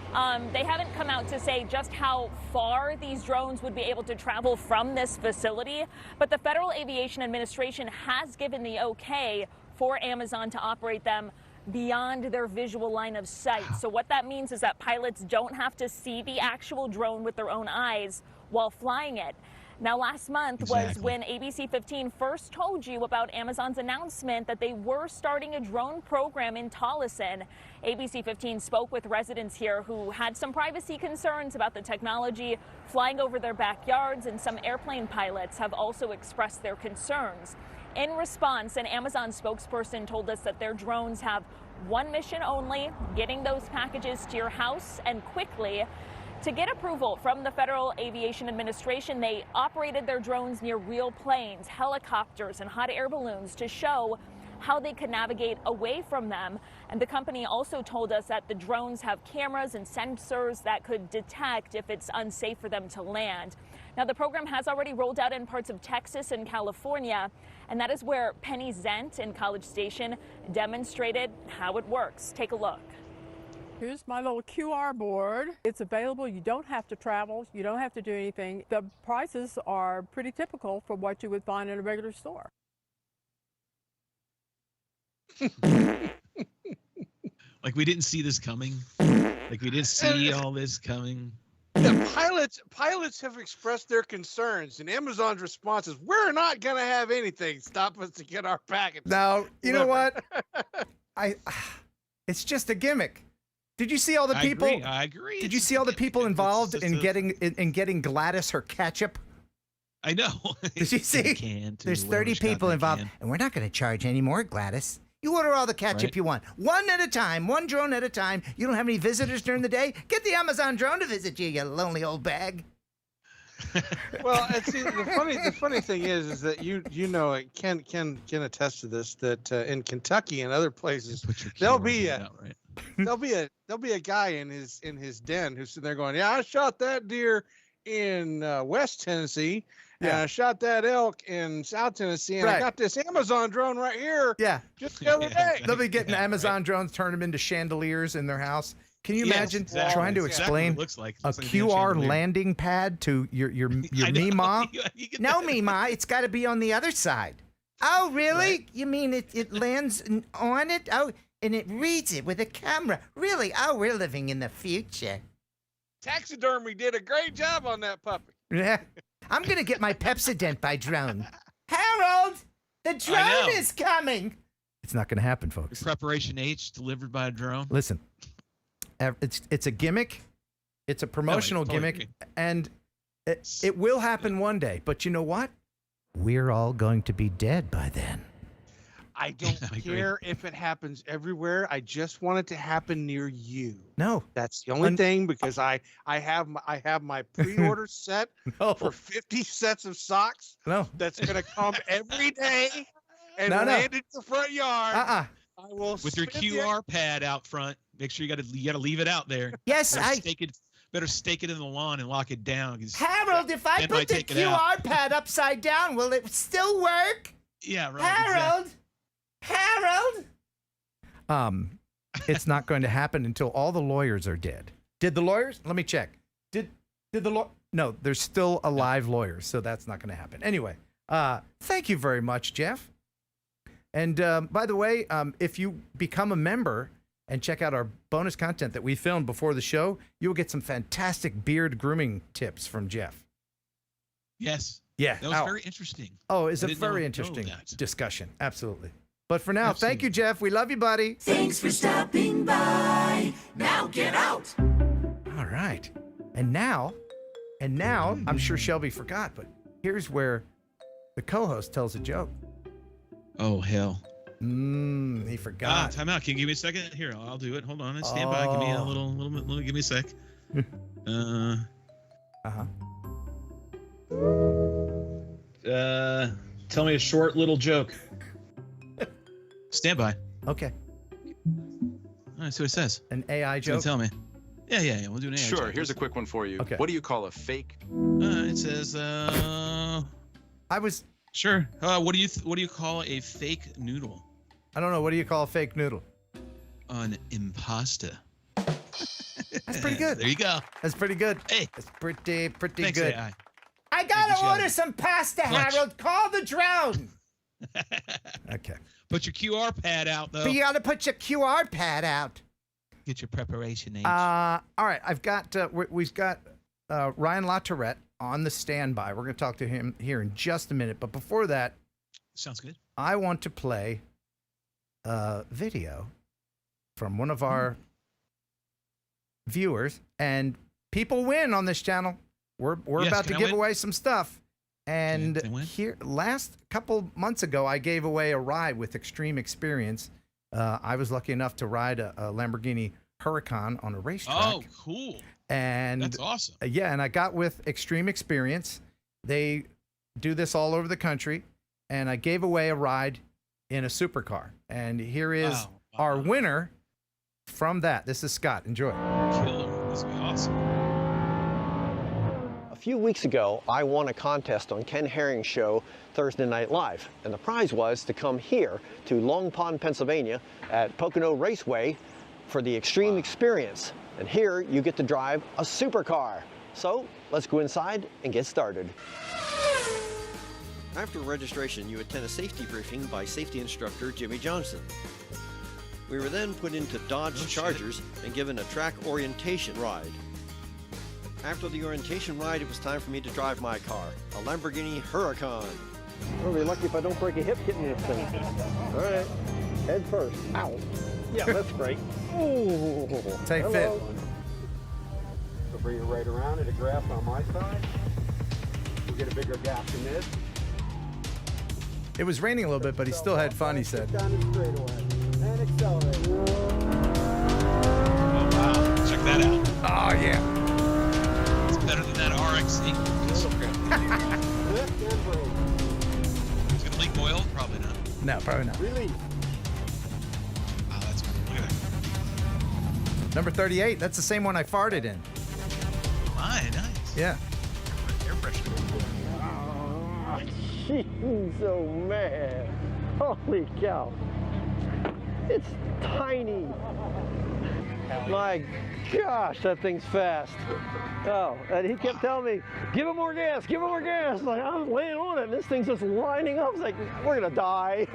they haven't come out to say just how far these drones would be able to travel from this facility, but the Federal Aviation Administration has given the okay for Amazon to operate them beyond their visual line of sight. So what that means is that pilots don't have to see the actual drone with their own eyes while flying it. Now, last month was when ABC 15 first told you about Amazon's announcement that they were starting a drone program in Tolleson. ABC 15 spoke with residents here who had some privacy concerns about the technology flying over their backyards, and some airplane pilots have also expressed their concerns. In response, an Amazon spokesperson told us that their drones have one mission only: getting those packages to your house and quickly. To get approval from the Federal Aviation Administration, they operated their drones near real planes, helicopters, and hot air balloons to show how they could navigate away from them. And the company also told us that the drones have cameras and sensors that could detect if it's unsafe for them to land. Now, the program has already rolled out in parts of Texas and California, and that is where Penny Zent in College Station demonstrated how it works. Take a look. Here's my little QR board. It's available. You don't have to travel. You don't have to do anything. The prices are pretty typical for what you would find in a regular store. Like we didn't see this coming. Like we didn't see all this coming. Yeah, pilots have expressed their concerns, and Amazon's response is, "We're not going to have anything stop us to get our package." Now, you know what? It's just a gimmick. Did you see all the people? I agree. Did you see all the people involved in getting Gladys her ketchup? I know. Did you see? There's 30 people involved, and we're not going to charge any more, Gladys. You order all the ketchup you want, one at a time, one drone at a time. You don't have any visitors during the day? Get the Amazon drone to visit you, you lonely old bag. Well, see, the funny thing is that you know, Ken attest to this, that in Kentucky and other places there'll be a guy in his den who's sitting there going, "Yeah, I shot that deer in West Tennessee, and I shot that elk in South Tennessee, and I got this Amazon drone right here. Yeah, just the other day." They'll be getting Amazon drones, turn them into chandeliers in their house. Can you imagine trying to explain a QR landing pad to your Mima? No, Mima, it's got to be on the other side. Oh, really? Right. You mean it lands on it? Oh, and it reads it with a camera. Really? Oh, we're living in the future. Taxidermy did a great job on that puppy. Yeah. I'm going to get my Pepsodent by drone. Harold, the drone is coming. It's not going to happen, folks. Preparation H delivered by a drone. Listen. It's a gimmick. It's a promotional gimmick, and it will happen one day. But you know what? We're all going to be dead by then. I don't care if it happens everywhere. I just want it to happen near you. No, that's the only thing, because I have my pre-order set for 50 sets of socks. No, that's gonna come every day and land in the front yard. I will with your QR pad out front. Make sure you gotta leave it out there. Yes, better stake it in the lawn and lock it down. Harold, if I put the QR pad upside down, will it still work? Yeah, right. Harold, it's not going to happen until all the lawyers are dead. Did the lawyers? Let me check. Did the No, there's still alive lawyers, so that's not going to happen. Anyway, thank you very much, Jeff. And by the way, if you become a member and check out our bonus content that we filmed before the show, you'll get some fantastic beard grooming tips from Jeff. Yes. Yeah. That was very interesting. Oh, it's a very interesting discussion. Absolutely. But for now, thank you, Jeff. We love you, buddy. Thanks for stopping by. Now get out. All right. And now, I'm sure Shelby forgot, but here's where the co-host tells a joke. Oh, hell. He forgot. Time out. Can you give me a second? Here, I'll do it. Hold on. Stand by. Give me a little bit. Give me a sec. Tell me a short little joke. Stand by. Okay. All right, see what it says. An AI joke? Tell me. Yeah. We'll do an AI joke. Sure, here's a quick one for you. Okay. What do you call a fake? It says, Sure. What do you call a fake noodle? I don't know. What do you call a fake noodle? An impasta. That's pretty good. There you go. That's pretty good. Hey. That's pretty Thanks, good. AI. I gotta order some pasta, Harold. Call the drone. Okay. Put your QR pad out, though. But you got to put your QR pad out. Get your preparation age. All right. I've got, we've got Ryan LaTourette on the standby. We're going to talk to him here in just a minute. But before that, sounds good. I want to play a video from one of our viewers, and people win on this channel. We're about to give away some stuff. And here, last couple months ago, I gave away a ride with Extreme Experience. I was lucky enough to ride a Lamborghini Huracan on a racetrack. Oh, cool. And that's awesome. Yeah, and I got with Extreme Experience. They do this all over the country. And I gave away a ride in a supercar. And here is our winner from that. This is Scott. Enjoy. Killer. This will be awesome. A few weeks ago, I won a contest on Ken Heron's show Thursday Night Live, and the prize was to come here to Long Pond, Pennsylvania at Pocono Raceway for the Extreme Experience. And here you get to drive a supercar. So let's go inside and get started. After registration, you attend a safety briefing by safety instructor Jimmy Johnson. We were then put into Dodge Chargers and given a track orientation ride. After the orientation ride, it was time for me to drive my car, a Lamborghini Huracan. I'll be lucky if I don't break a hip getting this thing. All right, head first. Ow. Yeah, that's great. Ooh. Take fit. So bring it right around at a grass on my side. We'll get a bigger gap than this. It was raining a little bit, but he still had fun, he said. Down the straightaway and accelerate. Oh, wow. Check that out. Oh, yeah. Better than that RX-8 pistol grip. It's gonna leak oil? Probably not. No, probably not. Release. Wow, that's cool. Look at that. Number 38. That's the same one I farted in. My, nice. Yeah. Air pressure. Oh, she's so mad. Holy cow. It's tiny. My gosh, that thing's fast. Oh, and he kept telling me, give it more gas, give it more gas. Like, I was laying on it, and this thing's just lining up. It's like, we're gonna die.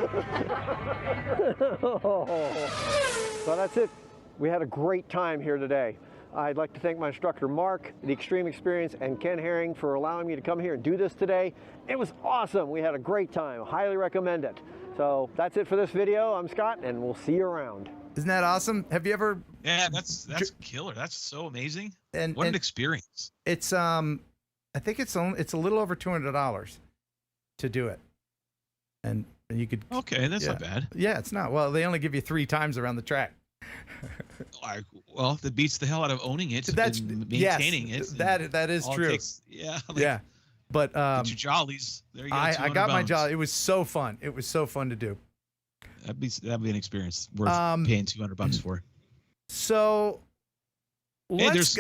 So that's it. We had a great time here today. I'd like to thank my instructor, Mark, the Extreme Experience, and Ken Heron for allowing me to come here and do this today. It was awesome. We had a great time. Highly recommend it. So that's it for this video. I'm Scott, and we'll see you around. Isn't that awesome? Have you ever? Yeah, that's killer. That's so amazing. And what an experience. It's I think it's a little over $200 to do it, and you could. Okay, that's not bad. Yeah, it's not. Well, they only give you 3 times around the track. Well, that beats the hell out of owning it. That's and maintaining it. That is true. Yeah. Yeah. But get your jollies. There you go. I got my jolly. It was so fun. It was so fun to do. That'd be an experience worth paying $200 for. So hey, there's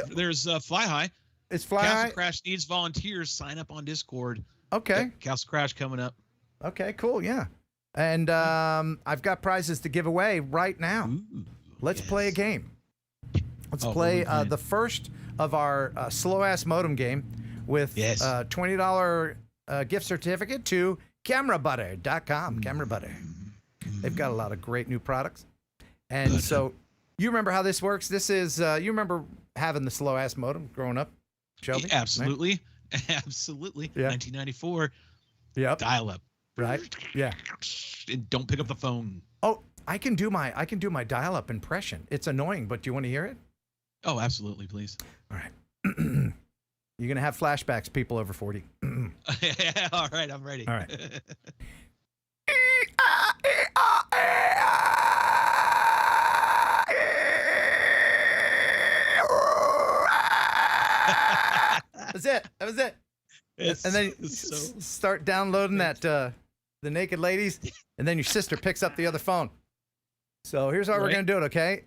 Fly High. It's Fly Castle High. Crash needs volunteers. Sign up on Discord. Okay. Castle Crash coming up. Okay, cool. Yeah. And I've got prizes to give away right now. Ooh, Let's play a game. Let's play the first of our slow-ass modem game with a $20 gift certificate to camerabutter.com. Camera Butter. They've got a lot of great new products. And so you remember how this works? This is, you remember having the slow-ass modem growing up, Shelby? Absolutely. Right? Absolutely. Yeah. 1994. Yep. Dial-up. Right? Yeah. And don't pick up the phone. Oh, I can do my dial-up impression. It's annoying, but do you want to hear it? Oh, absolutely, please. All right. You're going to have flashbacks, people over 40. Yeah, all right, I'm ready. All right. That was it. And then you start downloading that the naked ladies, and then your sister picks up the other phone. So here's how we're gonna do it, okay?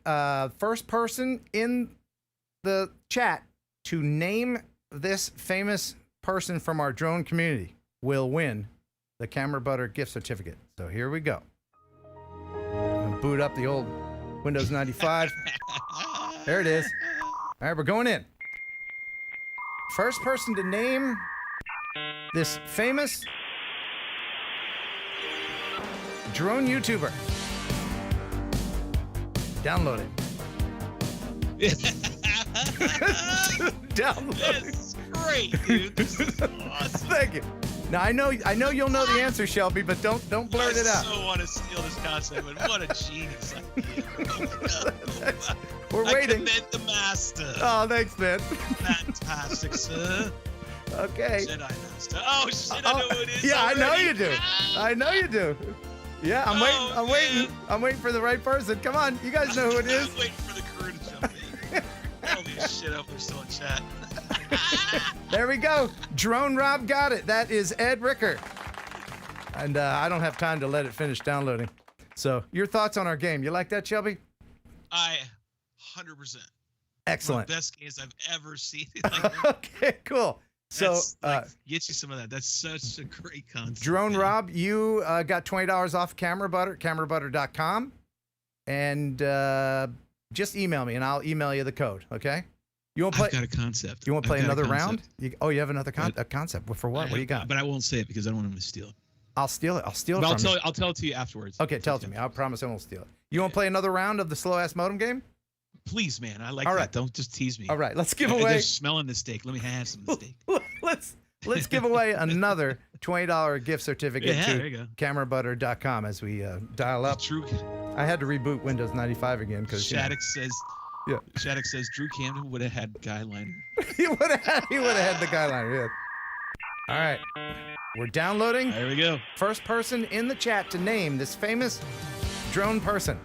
First person in the chat to name this famous person from our drone community will win the Camera Butter gift certificate. So here we go. I'm gonna boot up the old Windows 95. There it is. All right, we're going in. First person to name this famous drone YouTuber. Download it. Download it. This is great, dude. This is awesome. Thank you. Now I know you'll know the answer, Shelby, but don't blurt it out. I so want to steal this concept, but what a genius idea. We're I waiting. commend the master. Oh, thanks, man. Fantastic, sir. Okay. Jedi master. Oh shit! I know who it is. Yeah, already. I know you do. I know you do. Yeah, I'm waiting. I'm waiting. I'm waiting for the right person. Come on, you guys know who it is. I'm waiting for the crew to jump in. Holy shit! I hope they're still in chat. There we go. Drone Rob got it. That is Ed Ricker. And I don't have time to let it finish downloading. So, your thoughts on our game? You like that, Shelby? 100%. Excellent. One of the best games I've ever seen. Okay, cool. So, get you some of that. That's such a great concept. Drone Rob, you got $20 off Camera Butter, camerabutter.com. And just email me, and I'll email you the code, okay? You want to play? I've got a concept. You want to play I've got a another round? concept. You have another a concept. For what? What do you got? But I won't say it because I don't want him to steal it. I'll steal it. I'll steal it But from you. I'll tell it to you afterwards. Okay, tell it to me. I promise I won't steal it. You want to play another round of the slow-ass modem game? Please, man. I like All that. right. Don't just tease me. All right, let's give They're away. smelling the steak. Let me have some of the steak. Let's give away another $20 gift certificate Yeah, there you to go. camerabutter.com as we dial up. True. I had to reboot Windows 95 again because Shattuck says. Yeah. Shattuck says Drew Camden would have had guy liner. he would have had the guideliner. Yeah. All right, we're downloading. There we go. First person in the chat to name this famous drone person.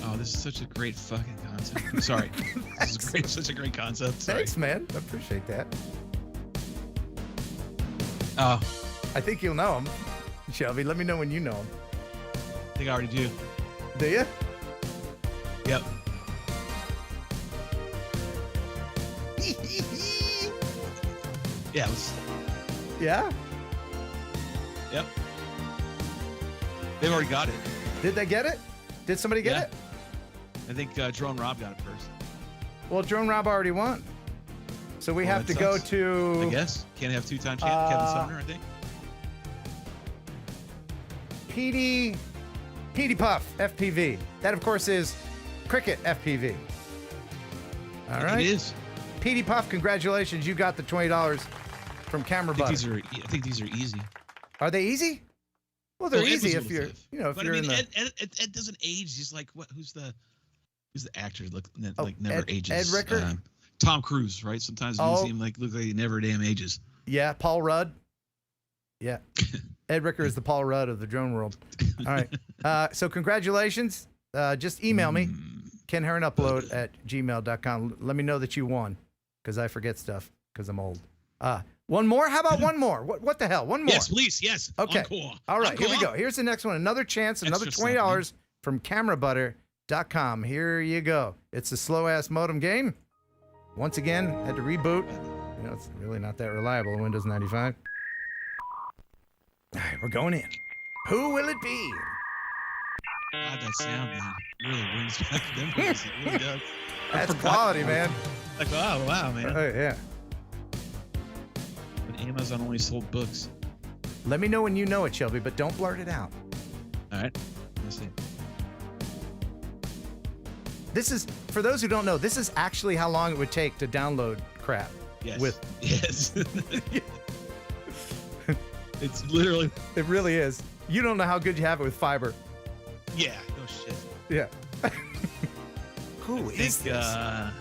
Oh, this is such a great fucking concept. I'm sorry. This is great. Such a great concept. Sorry. Thanks, man. I appreciate that. Oh, I think you'll know him, Shelby. Let me know when you know him. I think I already do. Do you? Yep. Yeah. Yeah? Yep. They've already got it. Did they get it? Did somebody get it? I think Drone Rob got it first. Well, Drone Rob already won. So we have to go to... I guess. Can't have two-time champ Kevin Sumner, I think. PD Puff FPV. That, of course, is Cricket FPV. All right. It is. PD Puff, congratulations. You got the $20 from Camera Butter. I think these are easy. Are they easy? Well, they're easy if you're, But I mean, Ed doesn't age. He's like, what? Who's the actor? Like never ages. Ed Ricker? Tom Cruise, right? Sometimes you see him look like he never damn ages. Yeah, Paul Rudd. Yeah. Ed Ricker is the Paul Rudd of the drone world. All right. So congratulations. Just email me, kenheronupload@gmail.com. Let me know that you won, because I forget stuff because I'm old. One more? How about one more? What the hell? One more. Yes, please. Yes. Okay. Encore. All right, Encore. here we go. Here's the next one. Another chance, another Extra $20 from camerabutter.com. Here you go. It's a slow-ass modem game. Once again, had to reboot. You know, it's really not that reliable in Windows 95. All right, we're going in. Who will it be? God, that sound, man, really brings back memories. It really does. That's quality, man. Like, wow, man. Oh, yeah. But Amazon only sold books. Let me know when you know it, Shelby, but don't blurt it out. All right. Let's see. This is, for those who don't know, this is actually how long it would take to download crap. Yes. Yes. It's literally. It really is. You don't know how good you have it with fiber. Yeah. No shit. Yeah. Who is this? I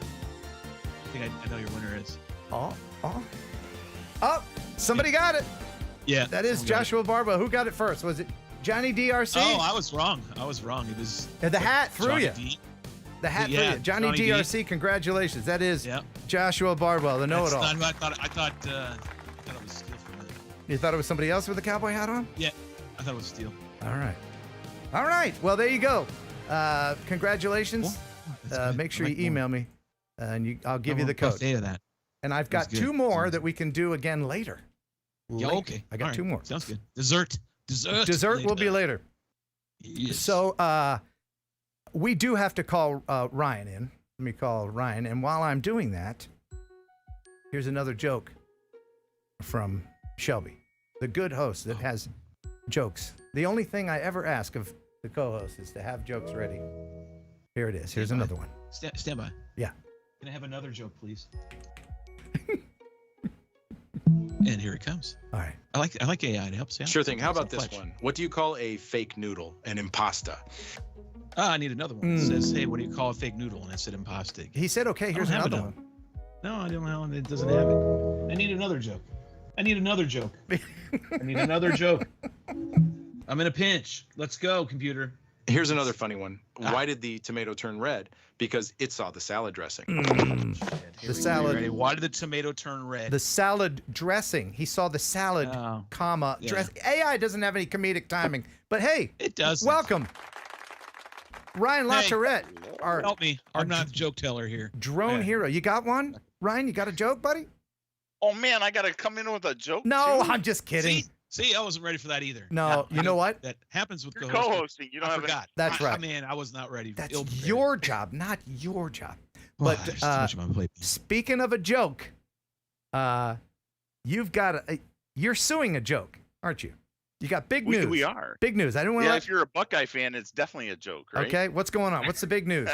think I know your winner is. Oh, somebody got it. Yeah. That is Joshua Barba. Who got it first? Was it Johnny DRC? Oh, I was wrong. It was. The hat threw Johnny you. D. The hat Yeah, threw you. Johnny DRC, congratulations. That is Joshua Barba, the know-it-all. That's not who I thought it was Steel for a minute. You thought it was somebody else with a cowboy hat on? Yeah, I thought it was Steel. All right. Well, there you go. Congratulations. Make sure you email me, and I'll give you the code. Of that. And I've got two more that we can do again later. Yeah, okay. I got two more. Sounds good. Dessert will be later. Yes. So we do have to call Ryan in. Let me call Ryan. And while I'm doing that, here's another joke from Shelby. the good host that has jokes. The only thing I ever ask of the co-host is to have jokes ready. Here it is. Here's another one. Stand by. Yeah. Can I have another joke, please? And here it comes. All right. I like AI. It helps out. Sure thing. How about this one? What do you call a fake noodle? An impasta. I need another one. It says, hey, what do you call a fake noodle? And it said impasta. He said, okay, here's another one. No, I don't know. It doesn't have it. I need another joke. I need another joke. I'm in a pinch. Let's go, computer. Here's another funny one. Why did the tomato turn red? Because it saw the salad dressing. The salad. Why did the tomato turn red? The salad dressing. He saw the salad, comma, dress. AI doesn't have any comedic timing, but hey, it does. Welcome, Ryan LaTourette. Help me. I'm not the joke teller here. Drone hero. You got one? Ryan, you got a joke, buddy? Oh man, I gotta come in with a joke. No, too? I'm just kidding. See, I wasn't ready for that either. No, you know what? That happens with You're co-hosting. co-hosting. You don't have forgot. That's right. Man, I was not ready. That's your job, not your job. Well, But there's too much on my plate. speaking of a joke, you've got you're suing a joke, aren't you? You got big news. We are. Big news. I don't want to. Yeah, if you're a Buckeye fan, it's definitely a joke, right? Okay, what's going on? What's the big news?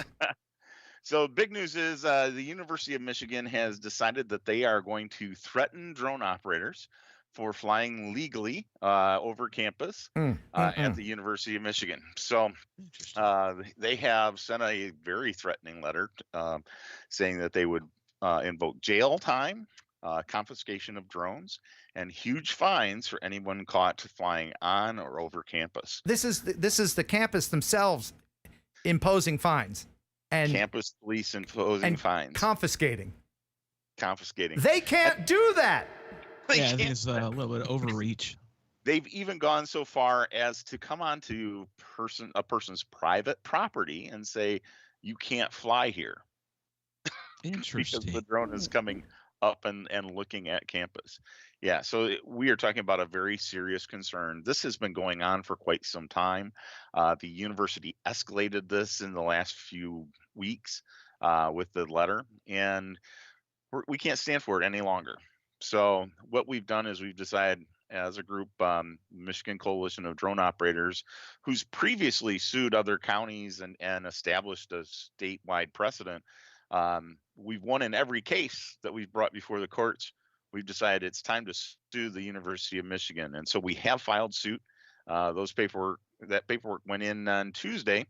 So big news is the University of Michigan has decided that they are going to threaten drone operators for flying legally over campus at the University of Michigan. So they have sent a very threatening letter saying that they would invoke jail time, confiscation of drones, and huge fines for anyone caught flying on or over campus. This is the campus themselves imposing fines and campus police imposing fines, confiscating. They can't do that. Yeah, I think it's a little bit of overreach. They've even gone so far as to come onto a person's private property and say, you can't fly here. Interesting. Because the drone is coming up and looking at campus. Yeah, so we are talking about a very serious concern. This has been going on for quite some time. The university escalated this in the last few weeks with the letter, and we can't stand for it any longer. So what we've done is we've decided as a group, Michigan Coalition of Drone Operators, who's previously sued other counties and established a statewide precedent. We've won in every case that we've brought before the courts. We've decided it's time to sue the University of Michigan. And so we have filed suit. That paperwork went in on Tuesday.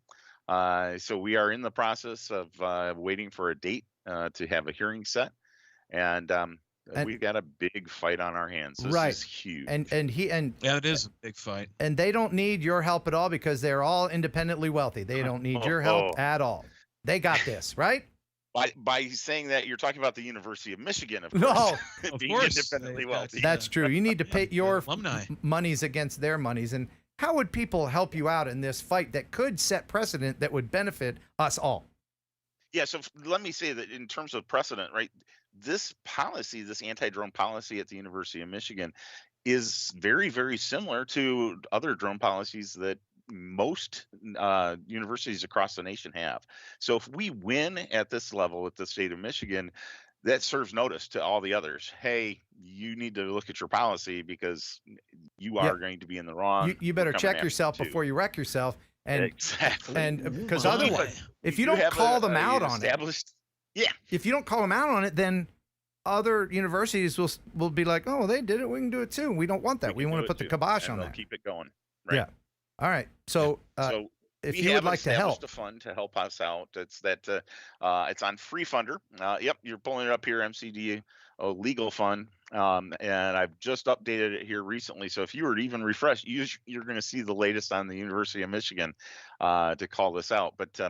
So we are in the process of waiting for a date to have a hearing set. And we've got a big fight on our hands. This is huge. And yeah, it is a big fight. And they don't need your help at all because they're all independently wealthy. They don't need your help at all. They got this, right? By saying that, you're talking about the University of Michigan, of course. No, being independently wealthy. That's true. You need to pay your monies against their monies. And how would people help you out in this fight that could set precedent that would benefit us all? Yeah, so let me say that in terms of precedent, right, this policy, this anti-drone policy at the University of Michigan is very, very similar to other drone policies that most universities across the nation have. So if we win at this level at the state of Michigan, that serves notice to all the others. Hey, you need to look at your policy because you are going to be in the wrong. You better check yourself before you wreck yourself. And exactly. And because otherwise, if you don't call them out on it, if you don't call them out on it, then other universities will be like, oh, they did it, we can do it too. We don't want that. We want to put the kibosh on that. Keep it going. Right? Yeah. All right. So, if you would like to help, a fund to help us out. It's it's on Free Funder. Yep, you're pulling it up here, MCD Legal Fund, and I've just updated it here recently. So if you were to even refresh, you're going to see the latest on the University of Michigan to call this out. But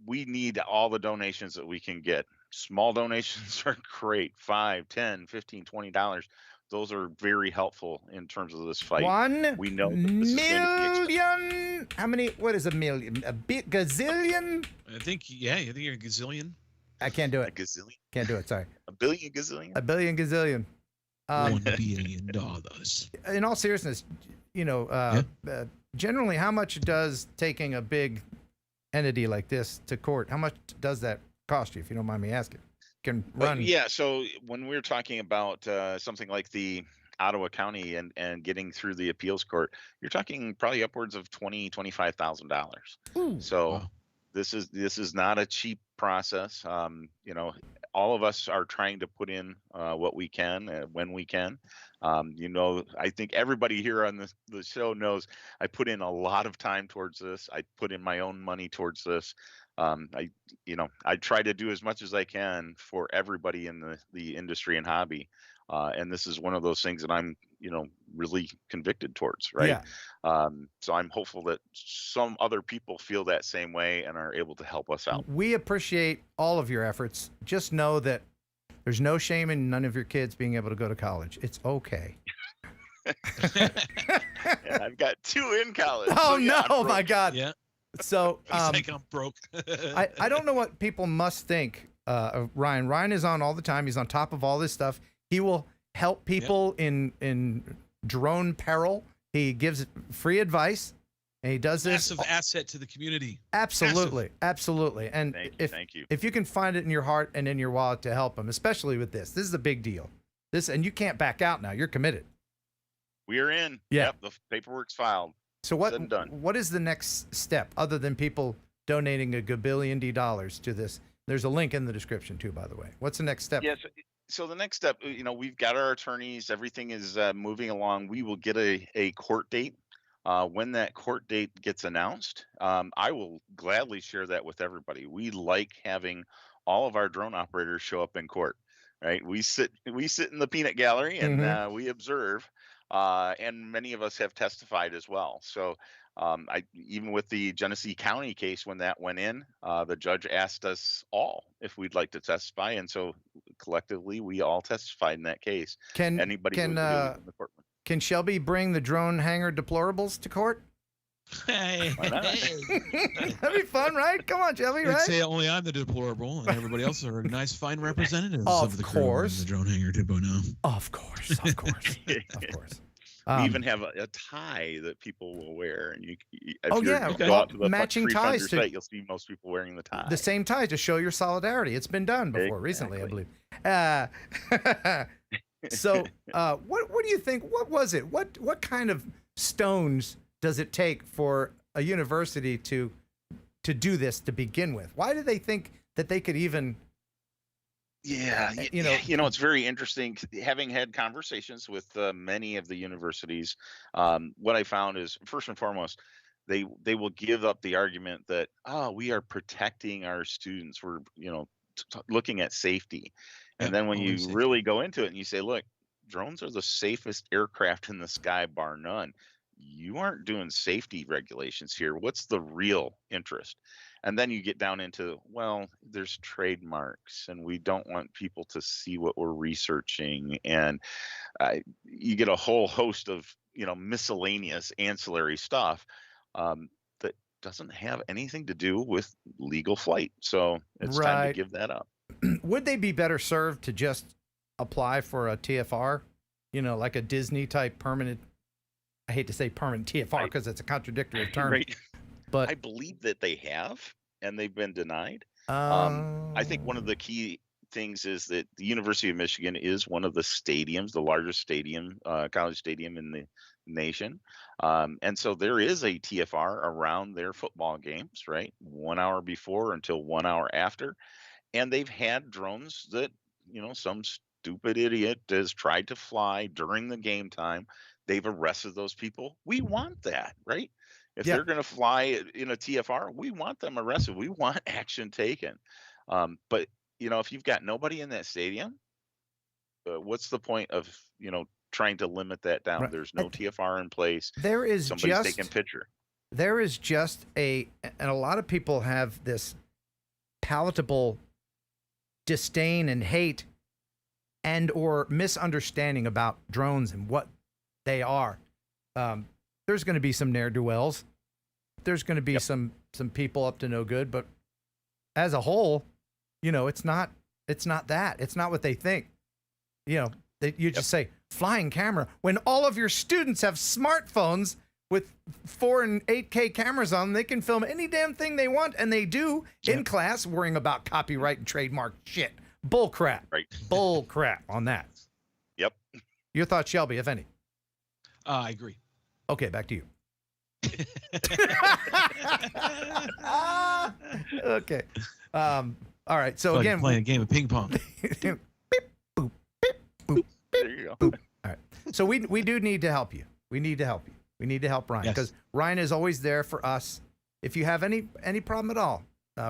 we need all the donations that we can get. Small donations are great, $5, $10, $15, $20. Those are very helpful in terms of this fight. We know that this million. How many? What is a million? A gazillion? I think you're a gazillion. I can't do it. A gazillion. Can't do it. Sorry. A billion gazillion. A billion gazillion. $1 billion. In all seriousness, generally, how much does taking a big entity like this to court? How much does that cost you, if you don't mind me asking? Can run. Yeah, so when we're talking about something like the Ottawa County and getting through the appeals court, you're talking probably upwards of $25,000. So this is not a cheap process. You know, all of us are trying to put in what we can when we can. You know, I think everybody here on the show knows I put in a lot of time towards this. I put in my own money towards this. I try to do as much as I can for everybody in the industry and hobby. And this is one of those things that I'm, you know, really convicted towards, right? Yeah. So I'm hopeful that some other people feel that same way and are able to help us out. We appreciate all of your efforts. Just know that there's no shame in none of your kids being able to go to college. It's okay. And I've got 2 in college. Oh, so yeah, no, my God. Yeah. So I think I'm broke. I don't know what people must think of Ryan. Ryan is on all the time. He's on top of all this stuff. He will help people in drone peril. He gives free advice, and he does this. Massive asset to the community. Absolutely, Massive. absolutely. And thank you. If you can find it in your heart and in your wallet to help him, especially with this is a big deal. And you can't back out now. You're committed. We are in. Yeah. Yep, the paperwork's filed. So what is the next step other than people donating $1 gabillion to this? There's a link in the description too, by the way. What's the next step? Yes. So the next step, you know, we've got our attorneys. Everything is moving along. We will get a court date. When that court date gets announced, I will gladly share that with everybody. We like having all of our drone operators show up in court, right? We sit in the peanut gallery and we observe, and many of us have testified as well. So even with the Genesee County case, when that went in, the judge asked us all if we'd like to testify, and so collectively we all testified in that case. Anybody who was in the courtroom. Can Shelby bring the drone hanger deplorables to court? Hey, that'd be fun, right? Come on, Shelby, I'd right? say only I'm the deplorable, and everybody else are nice, fine representatives of the crew course. and the drone hanger depot now. Of course, of course, of course. We even have a tie that people will wear, and Oh, yeah, go out to the matching Free ties Funder to- site, you'll see most people wearing the tie. The same tie to show your solidarity. It's been done before recently, I believe. So, what do you think? What was it? What kind of stones does it take for a university to do this to begin with? Why do they think that they could even? Yeah, you know, it's very interesting. Having had conversations with many of the universities, what I found is, first and foremost, they will give up the argument that, we are protecting our students. We're, you know, looking at safety. And then when you really go into it and you say, look, drones are the safest aircraft in the sky, bar none. You aren't doing safety regulations here. What's the real interest? And then you get down into, well, there's trademarks and we don't want people to see what we're researching. And you get a whole host of, you know, miscellaneous ancillary stuff that doesn't have anything to do with legal flight. So it's time to give that up. Would they be better served to just apply for a TFR, you know, like a Disney type permanent? I hate to say permanent TFR because it's a contradictory term. Right. But I believe that they have, and they've been denied. I think one of the key things is that the University of Michigan is one of the stadiums, the largest stadium, college stadium in the nation. And so there is a TFR around their football games, right? 1 hour before until 1 hour after. And they've had drones that, you know, some stupid idiot has tried to fly during the game time. They've arrested those people. We want that, right? If they're going to fly in a TFR, we want them arrested. We want action taken. But, you know, if you've got nobody in that stadium, what's the point of, you know, trying to limit that down? Right. There's no TFR in place. There is somebody's taking a picture. There is just and a lot of people have this palatable disdain and hate and or misunderstanding about drones and what they are. There's going to be some ne'er-do-wells. There's going to be some people up to no good, but as a whole, you know, it's not that. It's not what they think. You know, you just say flying camera when all of your students have smartphones with 4 and 8K cameras on them. They can film any damn thing they want, and they do in class, worrying about copyright and trademark shit. Bull crap. Right. Bull crap on that. Yep. Your thoughts, Shelby, if any. I agree. Okay, back to you. Okay. All right. So Like again, playing a game of ping pong. Beep, boop, beep, boop, There you go. boop. All right. So we do need to help you. We need to help you. We need to help Ryan Yes. because Ryan is always there for us. If you have any problem at all,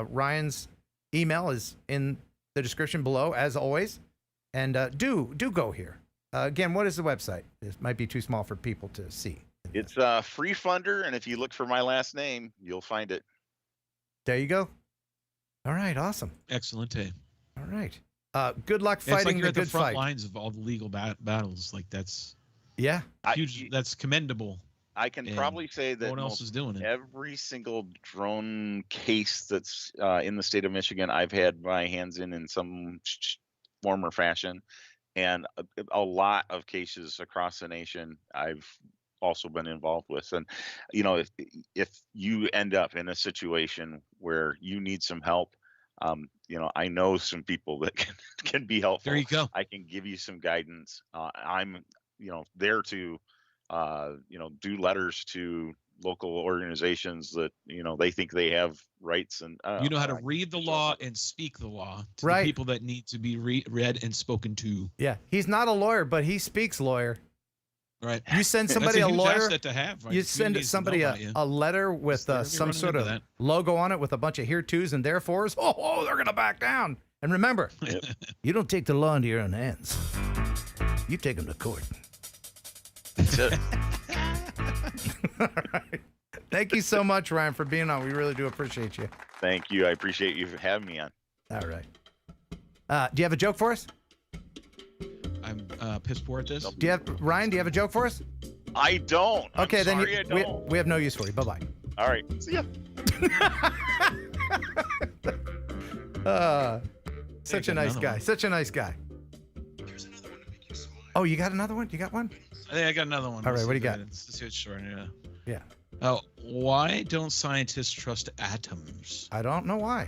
Ryan's email is in the description below, as always. And do go here. Again, what is the website? This might be too small for people to see. It's Free Funder, and if you look for my last name, you'll find it. There you go. All right, awesome. Excellent. All right. Good luck It's like fighting you're the at the good front fight. lines of all the legal battles. Like that's Yeah. huge. That's commendable. I can And probably say that no one else is doing it. every single drone case that's in the state of Michigan, I've had my hands in some form or fashion, and a lot of cases across the nation I've also been involved with. And if you end up in a situation where you need some help, I know some people that can be helpful. There you go. I can give you some guidance. I'm there to do letters to local organizations that they think they have rights, and You know how to read the law and speak the law to Right. the people that need to be read and spoken to. Yeah. He's not a lawyer, but he speaks lawyer. Right. You send somebody That's a huge lawyer. asset to have, right? You The send community needs to somebody know a, about you. a letter with They're some running sort of into that. logo on it with a bunch of here to's and therefores. Oh, they're gonna back down. And remember, you don't take the law into your own hands. You take them to court. That's it. All right. Thank you so much, Ryan, for being on. We really do appreciate you. Thank you. I appreciate you having me on. All right. Do you have a joke for us? I'm piss poor at this. Ryan? Do you have a joke for us? I don't. Okay, I'm then sorry, I don't. we have no use for you. Bye bye. All right. See ya. Such a got nice another guy. one. Such a nice guy. Oh, you got another one? You got one? I think I got another one. All right, what do you got? Let's see what's short. Yeah. Yeah. Oh, why don't scientists trust atoms? I don't know why.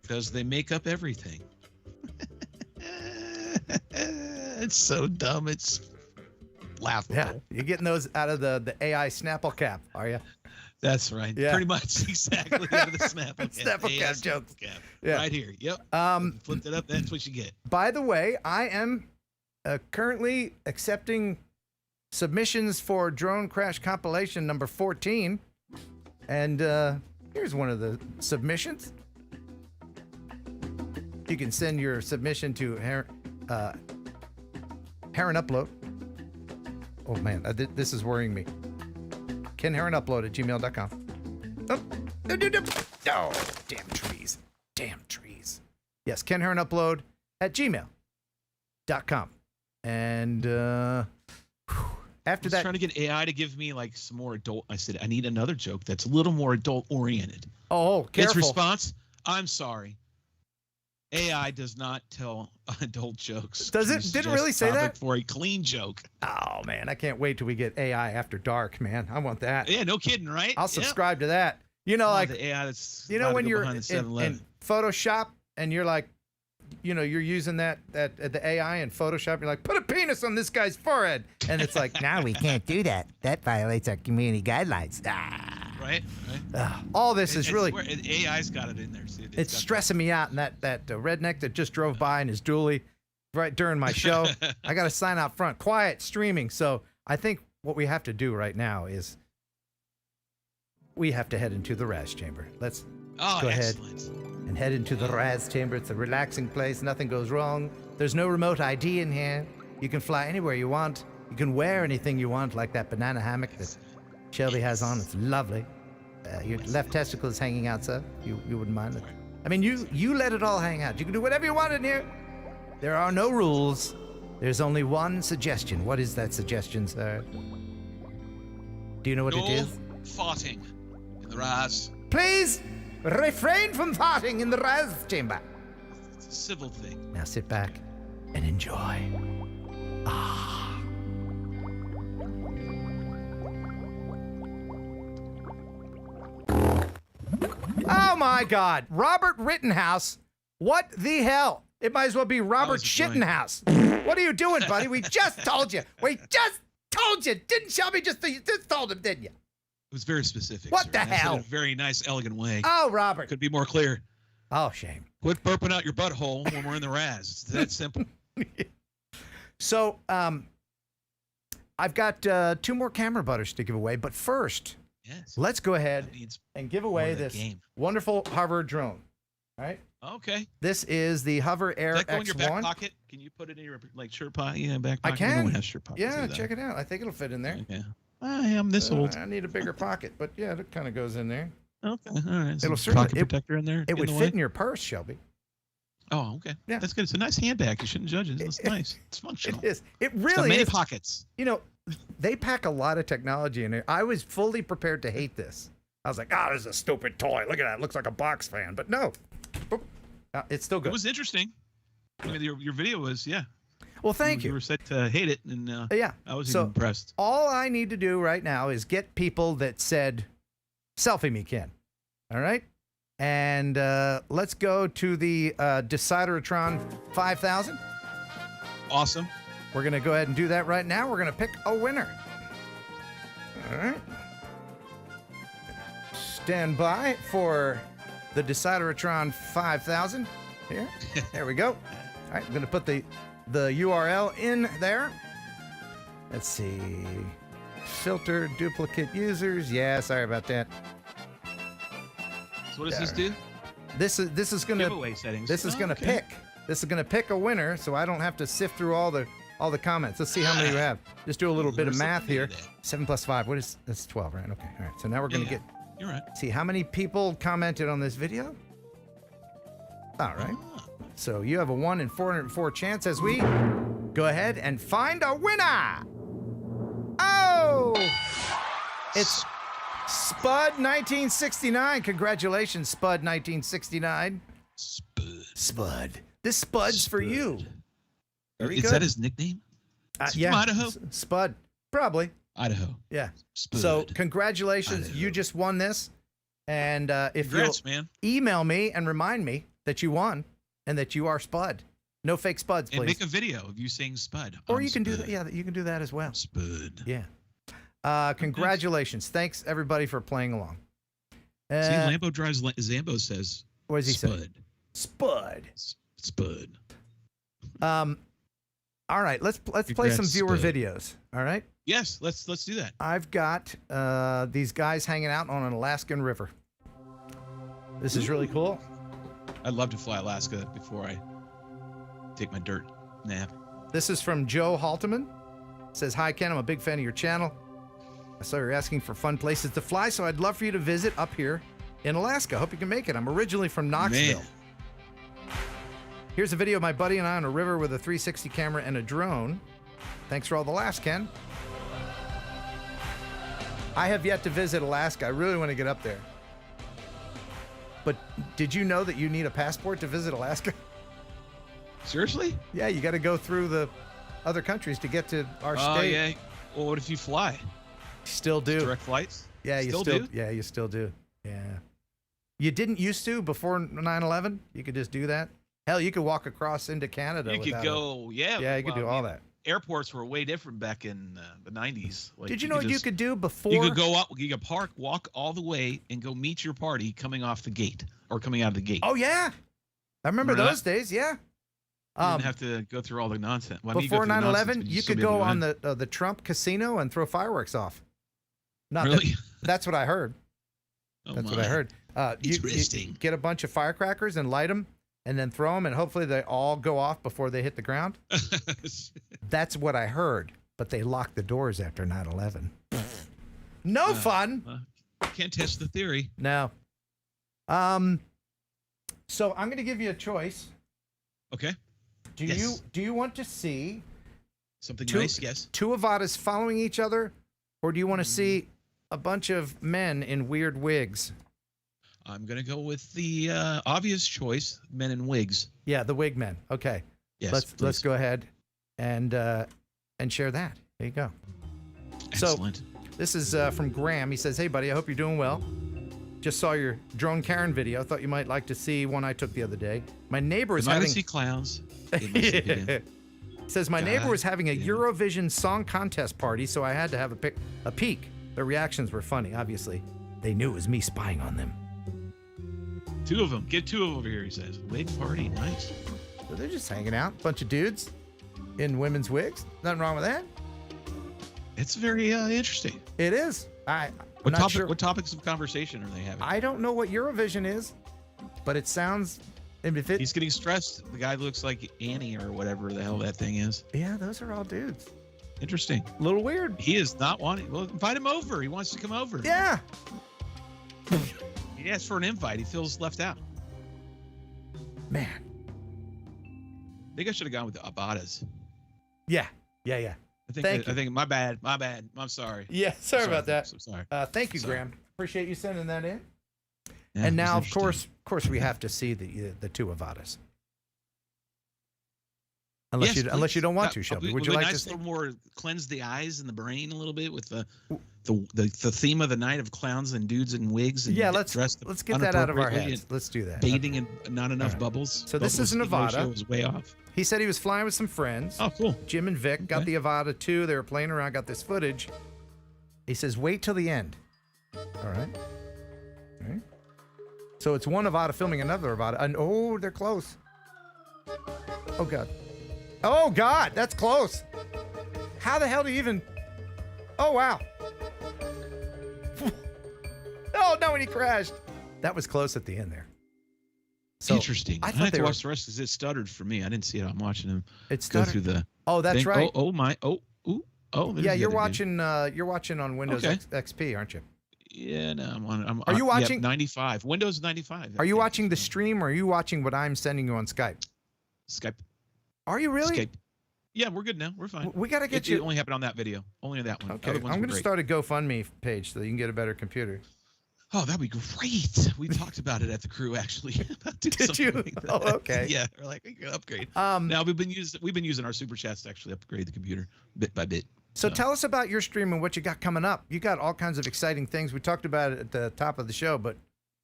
Because they make up everything. It's so dumb. It's laughable. Yeah, you're getting those out of the AI Snapple cap, are you? That's right. Yeah. Pretty much exactly out of the Snapple cap. Snapple AI cap Snapple jokes. cap. Yeah. Right here. Yep. Flipped it up. That's what you get. By the way, I am currently accepting submissions for Drone Crash Compilation number 14. And here's one of the submissions. You can send your submission to Heron Upload. Oh, man, this is worrying me. Ken Heron Upload at gmail.com. Oh, damn trees. Damn trees. Yes, Ken Heron Upload at gmail.com. And after that, trying to get AI to give me like some more adult. I said I need another joke that's a little more adult oriented. Oh, careful. Its response: I'm sorry. AI does not tell adult jokes. Does Can it? you Did it suggest really say topic that? For a clean joke. Oh man, I can't wait till we get AI after dark, man. I want that. Yeah, no kidding, right? I'll subscribe to that. You know, like the AI that's when you're behind the in 7-Eleven. Photoshop and you're like, you're using the AI in Photoshop. You're like, put a penis on this guy's forehead, and it's like, No, we can't do that. That violates our community guidelines. Right. all this is really. AI's got it in there. See, It's stressing me out. And that redneck that just drove by in his dually right during my show, I got a sign out front, quiet streaming. So I think what we have to do right now is we have to head into the Raz Chamber. Let's go ahead and head into the Raz Chamber. It's a relaxing place. Nothing goes wrong. There's no remote ID in here. You can fly anywhere you want. You can wear anything you want, like that banana hammock that Shelby has on. It's lovely. Your left testicle is hanging out, sir. You wouldn't mind it. I mean, you let it all hang out. You can do whatever you want in here. There are no rules. There's only one suggestion. What is that suggestion, sir? Do you know what it is? Farting in the Raz. Please refrain from farting in the Raz Chamber. It's a civil thing. Now sit back and enjoy. Oh my God, Robert Rittenhouse. What the hell? It might as well be Robert Shittenhouse. What are you doing, buddy? We just told you. We just told you. Didn't Shelby just told him, didn't you? It was very specific. What sir. the And I said it hell? in a very nice, elegant way. Oh, Robert. Could be more clear. Oh, shame. Quit burping out your butthole when we're in the Raz. It's that simple. So, I've got 2 more camera butters to give away, but first, let's go ahead and give away of the this game. wonderful hover drone. All right? Okay. This is the Hover Air Does that go in your back X1. pocket? Can you put it in your shirt pocket? Yeah, back I pocket. can. No one has shirt pockets. Yeah, do check it out. I think it'll fit in there. Okay. I am this old. I need a bigger pocket, but yeah, it kind of goes in there. Okay. All right. It'll Some certainly pocket protector in there. It would the fit way? in your purse, Shelby. Oh, okay. Yeah. That's good. It's a nice handbag. You shouldn't judge it. It's nice. It's functional. It is. It It's got really many is. pockets. You know, they pack a lot of technology in there. I was fully prepared to hate this. I was like, this is a stupid toy. Look at that. It looks like a box fan. But no. Boop. It's still good. It was interesting. I mean, your video was, yeah. Well, thank you. You were set to hate it, and Yeah. I was So, even impressed. All I need to do right now is get people that said, selfie me, Ken. All right? And let's go to the Decideratron 5000. Awesome. We're going to go ahead and do that right now. We're going to pick a winner. All right. Stand by for the Decideratron 5000 here. There we go. All right, I'm going to put the URL in there. Let's see. Filter duplicate users. Yeah, sorry about that. So what does this do? This is going to Giveaway settings. This is Oh, going to okay. pick. This is going to pick a winner, so I don't have to sift through all the comments. Let's see how many you have. Just do a little bit of math here. 7 plus 5. What is that's 12, right? Okay. All right. So now we're going to get. You're right. See how many people commented on this video. All right. So you have a 1 in 404 chance as we go ahead and find a winner. Oh, it's Spud 1969. Congratulations, Spud 1969. Spud. This Spud's for you. Very Is good. that his nickname? Is he Yeah. from Idaho? Spud. Probably. Idaho. Yeah. Spud. So congratulations. You just won this. And if Congrats, you'll man. email me and remind me that you won and that you are Spud. No fake Spuds, And please. make a video of you saying Spud. Or on you can do Spud. that. Yeah, you can do that as well. Spud. Yeah. Congratulations. Thanks, everybody, for playing along. See, Lambo drives. Zambo says. What does he say? Spud. Spud. All right, let's play some Congrats, viewer Spud. videos. All right. Yes, let's do that. I've got these guys hanging out on an Alaskan river. This is really cool. I'd love to fly Alaska before I take my dirt nap. This is from Joe Halteman. Says, hi, Ken. I'm a big fan of your channel. I saw you're asking for fun places to fly, so I'd love for you to visit up here in Alaska. Hope you can make it. I'm originally from Knoxville. Man. Here's a video of my buddy and I on a river with a 360 camera and a drone. Thanks for all the laughs, Ken. I have yet to visit Alaska. I really want to get up there. But did you know that you need a passport to visit Alaska? Seriously? Yeah, you got to go through the other countries to get to our Oh, state. yeah. Well, what if you fly? Still do. Direct flights? Yeah, you Still still do? Yeah, you still do. Yeah. You didn't used to before 9/11? You could just do that? Hell, you could walk across into Canada You could without go, yeah. Yeah, you could do all that. Airports were way different back in the 90s. Like, Did you know what you could do before? You could go out, you could walk all the way and go meet your party coming off the gate or coming out of the gate. Oh, yeah. I remember Remember those days, yeah. You didn't have to go through all the nonsense. Well, I mean, you go Before through the nonsense, 9/11, but you still could be able go to on win. the Trump casino and throw fireworks off. Not Really? That's what I heard. Oh, That's what my. I heard. You get a bunch of firecrackers and light them and then throw them, and hopefully they all go off before they hit the ground. That's what I heard, but they locked the doors after 9/11. No fun. Can't test the theory. No. So I'm going to give you a choice. Okay. Do Yes. you want to see Something two, nice, yes. two Avadas following each other, or do you want to see a bunch of men in weird wigs? I'm going to go with the obvious choice, men in wigs. Yeah, the wig men. Okay. Yes, Let's please. go ahead and share that. There you go. Excellent. So this is from Graham. He says, "Hey buddy, I hope you're doing well. Just saw your drone Karen video. Thought you might like to see one I took the other day. My neighbor is They might having see clowns. They might see video. Says my neighbor was having a Eurovision song contest party, so I had to have a peek. The reactions were funny, obviously. They knew it was me spying on them. 2 of them. Get 2 of them over here, he says. Wig party, nice. So they're just hanging out. Bunch of dudes in women's wigs. Nothing wrong with that. It's very interesting. It is. What topics of conversation are they having? I don't know what Eurovision is, but it sounds... He's getting stressed. The guy looks like Annie or whatever the hell that thing is. Yeah, those are all dudes. Interesting. A little weird. He is not wanting... Well, invite him over. He wants to come over. Yeah. He asked for an invite. He feels left out. Man. I think I should have gone with the Avadas. Yeah. I think my bad. I'm sorry. Yeah, sorry about that. I'm sorry. Thank you, Sorry. Graham. Appreciate you sending that in. Yeah, and now, it's of course, we have to see the 2 Avadas. Unless you don't want to, Shelby. Would you like nice to? A little more cleanse the eyes and the brain a little bit with the theme of the night of clowns and dudes in wigs. And let's get that out of our heads. Let's do that. Bathing in not enough bubbles. So this is an Avada. Was way off. He said he was flying with some friends. Oh, cool. Jim and Vic got the Avada too. They were playing around. Got this footage. He says, "Wait till the end." All right. So it's one Avada filming another Avada. And oh, they're close. Oh, God. Oh, God, that's close. How the hell do you even... Oh, wow. Oh, no, and he crashed. That was close at the end there. So, interesting. I had to watch the rest because it stuttered for me. I didn't see it. I'm watching him go through the... Oh, that's thing. right. Oh, my. Oh. Yeah, you're watching on Windows XP, aren't you? Yeah, no, I'm on. Are you watching 95? Windows 95. Are you watching the stream, or are you watching what I'm sending you on Skype? Skype. Are you really? Skype. Yeah, we're good now. We're fine. We got to get you. It only happened on that video. Only on that one. Okay, I'm going to start a GoFundMe page so you can get a better computer. Oh, that'd be great. We talked about it at the crew actually. Did you? Like oh, okay. Yeah, we're like, we can upgrade. Now we've been using our super chats to actually upgrade the computer bit by bit. So tell us about your stream and what you got coming up. You got all kinds of exciting things. We talked about it at the top of the show, but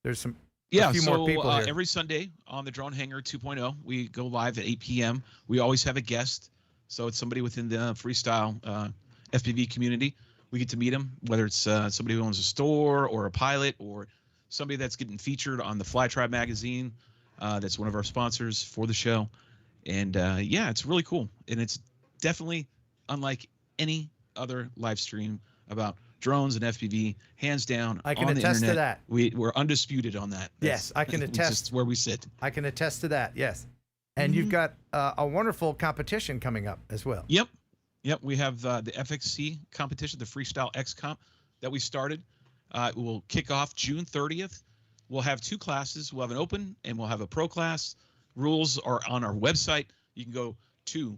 there's a few more people here. Every Sunday on the Drone Hangar 2.0, we go live at 8 p.m. We always have a guest, so it's somebody within the Freestyle FPV community. We get to meet them, whether it's somebody who owns a store or a pilot or somebody that's getting featured on the Fly Tribe magazine. That's one of our sponsors for the show. And yeah, it's really cool. And it's definitely unlike any other live stream about drones and FPV, hands down. I can on the attest to internet. that. We're undisputed on that. Yes, I can attest. That's where we sit. I can attest to that. Yes, and you've got a wonderful competition coming up as well. Yep. We have the FXC competition, the Freestyle X Comp that we started. It will kick off June 30th. We'll have 2 classes. We'll have an open and we'll have a pro class. Rules are on our website. You can go to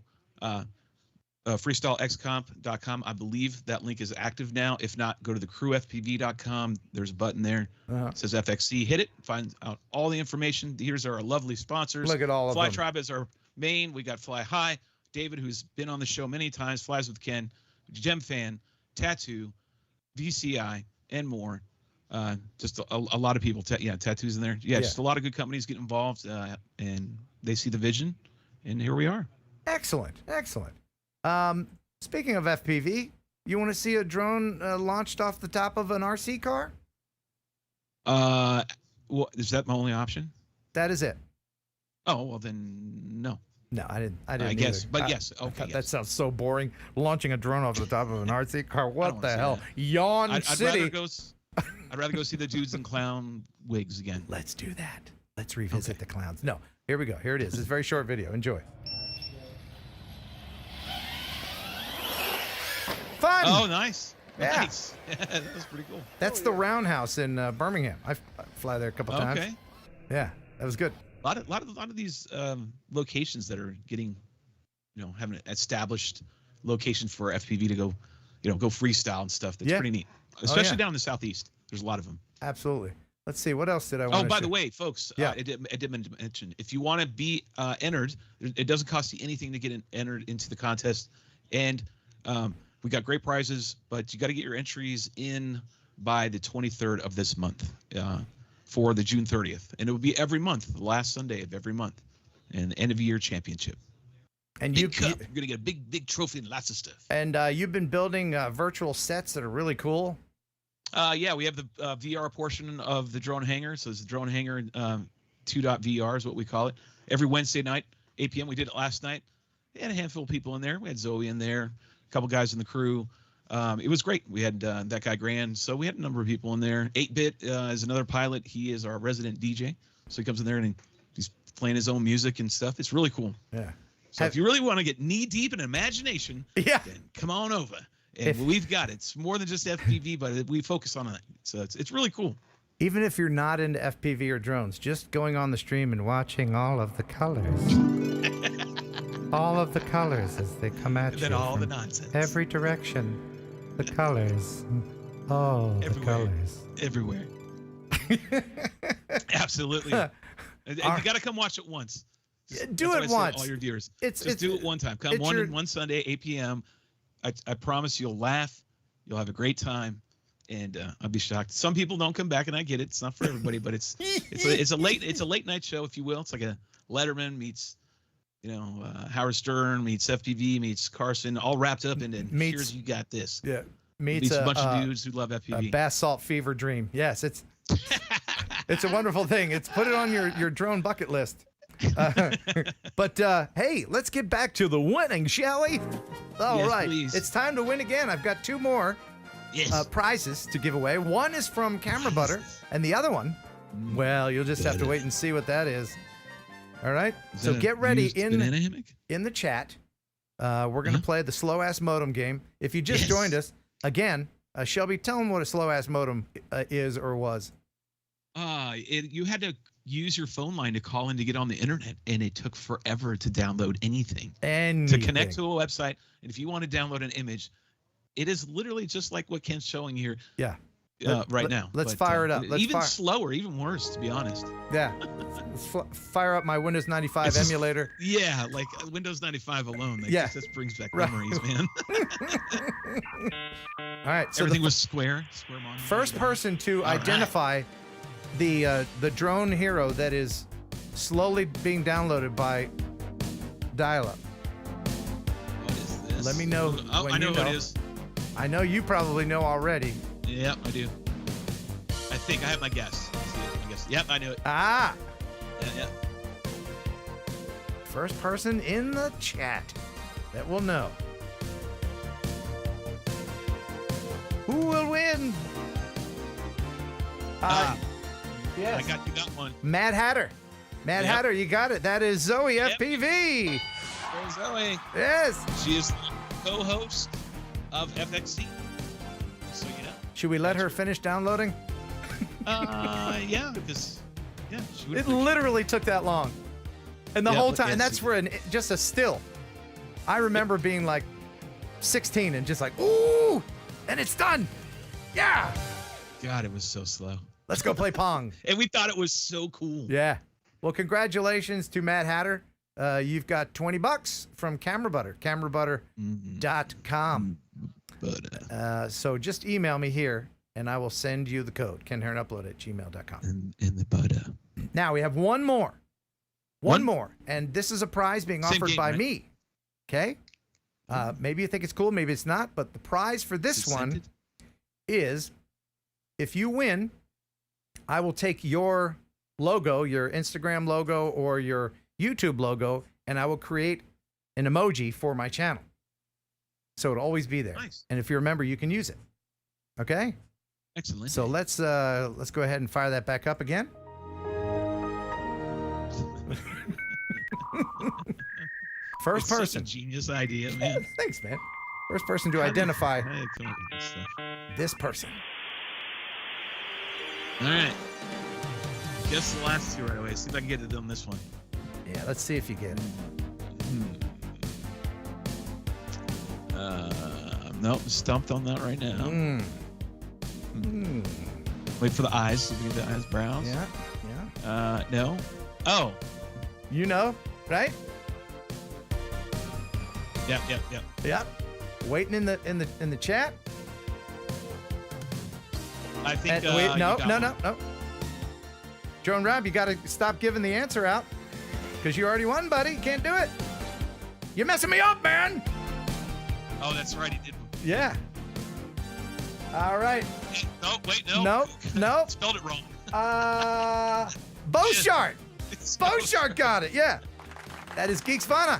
freestylexcomp.com. I believe that link is active now. If not, go to thecrewfpv.com. There's a button there. It says FXC. Hit it. Find out all the information. Here's our lovely sponsors. Look at all of them. Fly Tribe is our main. We got Fly High. David, who's been on the show many times, Flies with Ken, Gem Fan, Tattoo, VCI, and more. Just a lot of people. Tattoos in there. Yeah, just a lot of good companies get involved, and they see the vision, and here we are. Excellent. Speaking of FPV, you want to see a drone launched off the top of an RC car? Well, is that my only option? That is it. Oh, well then, no. No, I didn't. I guess, but yes. Okay. That sounds so boring. Launching a drone off the top of an RC car. What the hell? Yawn City. I'd rather go see the dudes in clown wigs again. Let's do that. Let's revisit the clowns. No, here we go. Here it is. It's a very short video. Enjoy. Fun. Oh, nice. Yeah. Nice. That was pretty cool. That's the Roundhouse in Birmingham. I fly there a couple times. Okay. Yeah, that was good. A lot of these locations that are getting, having an established location for FPV to go, go freestyle and stuff. That's pretty neat, especially down in the Southeast. There's a lot of them. Absolutely. Let's see. What else did I want to Oh, by the way, folks, I did mention, if you want to be entered, it doesn't cost you anything to get entered into the contest. And we got great prizes, but you got to get your entries in by the 23rd of this month. For the June 30th, and it will be every month, the last Sunday of every month, and end of year championship. And Big cup. You're gonna get a big trophy and lots of stuff. And you've been building virtual sets that are really cool. Yeah, we have the VR portion of the drone hangar. So it's the drone hangar 2.VR is what we call it. Every Wednesday night, 8 p.m. We did it last night. We had a handful of people in there. We had Zoe in there, a couple guys in the crew. It was great. We had that guy Grand. So we had a number of people in there. 8-Bit is another pilot. He is our resident DJ. So he comes in there and he's playing his own music and stuff. It's really cool. Yeah. So if you really want to get knee deep in imagination, then come on over. And we've got it. It's more than just FPV, but we focus on it. So it's really cool. Even if you're not into FPV or drones, just going on the stream and watching all of the colors. All of the colors as they come at you. And then all the from nonsense. every direction. The colors. Oh, the colors. Everywhere. Absolutely. And you got to come watch it once. Do it once. All your viewers. Just do it one time. Come one Sunday, 8 p.m. I promise you'll laugh. You'll have a great time. And I'll be shocked. Some people don't come back, and I get it. It's not for everybody, but it's a late night show, if you will. It's like a Letterman meets, Howard Stern meets FPV meets Carson, all wrapped up, and then here's you got this. Yeah, meets a bunch of dudes who love FPV. A bath salt fever dream. Yes, it's a wonderful thing. Put it on your drone bucket list. But hey, let's get back to the winning, shall we? All right, please. It's time to win again. I've got 2 more prizes to give away. One is from Camera Butter, and the other one, well, you'll just have to wait and see what that is. All right, so get ready in the chat. We're going to play the slow ass modem game. If you just joined us, again, Shelby, tell them what a slow ass modem is or was. You had to use your phone line to call in to get on the internet, and it took forever to download anything. To connect to a website, and if you want to download an image, it is literally just like what Ken's showing here. Yeah. Right now. Let's fire it up. Slower, even worse, to be honest. Yeah. Let's fire up my Windows 95 emulator. Yeah, like Windows 95 alone. That brings back memories, man. All right. So everything was square monitor. First person to identify the drone hero that is slowly being downloaded by dial-up. What is this? Let me know. Oh, I know what it is. I know you probably know already. Yep, I do. I think I have my guess. Yep, I knew it. Ah. Yeah. First person in the chat that will know. Who will win? Yes. You got one. Mad Hatter. Mad Hatter, you got it. That is Zoe FPV. Hey, Zoe. Yes. She is the co-host of FXC. So you know. Should we let her finish downloading? Yeah, because she would. It literally took that long, and the whole time, and that's for just a still. I remember being like 16 and just like, ooh, and it's done. Yeah. God, it was so slow. Let's go play Pong. And we thought it was so cool. Yeah. Well, congratulations to Mad Hatter. You've got $20 from Camera Butter, camerabutter.com. So just email me here, and I will send you the code, kenheronupload@gmail.com. In the butter. Now, we have one more. One more. And this is a prize being offered by me. Okay? Maybe you think it's cool, maybe it's not, but the prize for this one is, if you win, I will take your logo, your Instagram logo or your YouTube logo, and I will create an emoji for my channel. So it'll always be there. Nice. And if you remember, you can use it. Okay? Excellent. So let's go ahead and fire that back up again. First person. Such a genius idea, man. Thanks, man. First person to identify this person. All right. Guess the last two right away. See if I can get it on this one. Yeah, let's see if you get it. Nope, stumped on that right now. Wait for the eyes. See if we get the eyes, brows. Yeah. No. Oh. You know, right? Yep. Waiting in the chat. I think. Wait, no. Drone Rob, you got to stop giving the answer out, because you already won, buddy. You can't do it. You're messing me up, man. Oh, that's right. He did. Yeah. All right. No, wait, no. No. Spelled it wrong. Beauchart. Beauchart got it. Yeah. That is Geeks Fana.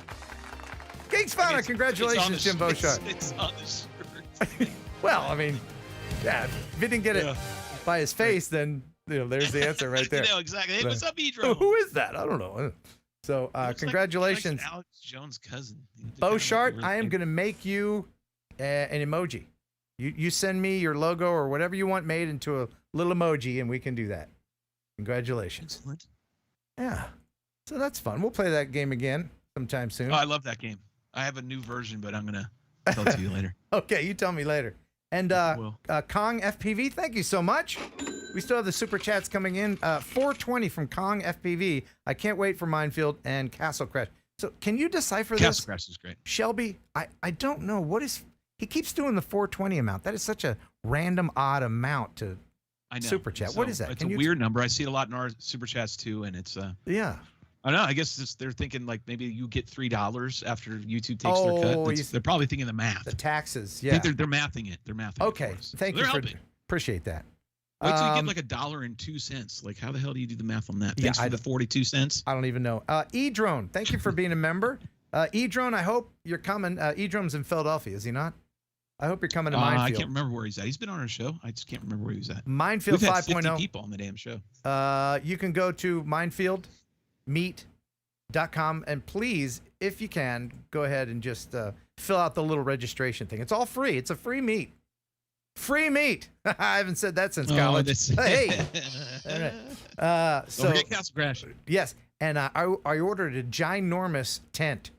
Geeks Fana. Congratulations, Jim Beauchart. It's on the shirt. Well, I mean, yeah. If he didn't get it by his face, then there's the answer right there. Exactly. Hey, what's up, E-Drone? Who is that? I don't know. So, congratulations, like Alex Jones' cousin. Beauchart. Really I am going to make you an emoji. You send me your logo or whatever you want made into a little emoji, and we can do that. Congratulations. Excellent. Yeah. So that's fun. We'll play that game again sometime soon. Oh, I love that game. I have a new version, but I'm going to tell it to you later. Okay, you tell me later. And Kong FPV, thank you so much. We still have the super chats coming in. 420 from Kong FPV. I can't wait for Mindfield and Castle Crash. So can you decipher this? Castle Crash is great. Shelby, I don't know. What is... He keeps doing the 420 amount. That is such a random, odd amount to super chat. So what is that? It's a weird number. I see it a lot in our super chats too, and it's yeah. I don't know. I guess they're thinking like maybe you get $3 after YouTube takes their cut. They're probably thinking the math. The taxes, I yeah. think they're mathing it. They're mathing okay, it. Okay, thank you for appreciate that. Wait till you get like $1.02. Like, how the hell do you do the math on that? Thanks for the 42 cents. I don't even know. E-Drone, thank you for being a member. E-Drone, I hope you're coming. E-Drone's in Philadelphia, is he not? I hope you're coming to Mindfield. I can't remember where he's at. He's been on our show. I just can't remember where he was at. Mindfield 5.0. We've had 50 people on the damn show. You can go to mindfieldmeet.com, and please, if you can, go ahead and just fill out the little registration thing. It's all free. It's a free meet. Free meat. I haven't said that since college. Hey. All right. So Castle Crash. Yes, and I ordered a ginormous tent.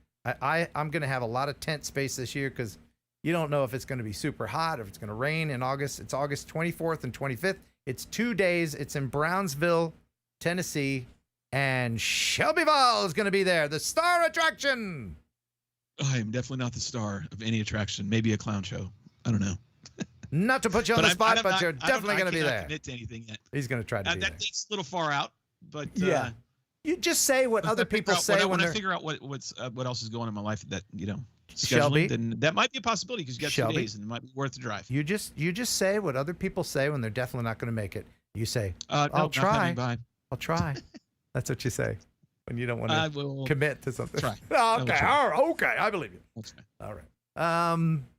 I'm going to have a lot of tent space this year because you don't know if it's going to be super hot or if it's going to rain in August. It's August 24th and 25th. It's 2 days. It's in Brownsville, Tennessee, and Shelby Voll is going to be there. The star attraction. I am definitely not the star of any attraction. Maybe a clown show. I don't know. Not to put you on the spot, but you're definitely going to be there. I cannot commit to anything yet. He's going to try to be there. That thing's a little far out, but yeah. You just say what other people say when I figure out what else is going on in my life that Shelby, scheduling, then that might be a possibility because you got Shelby, 2 days and it might be worth the drive. You just say what other people say when they're definitely not going to make it. You say, I'll try. I'll try. That's what you say when you don't want to commit to something. Try. Okay. All right. Okay. I believe you. All right.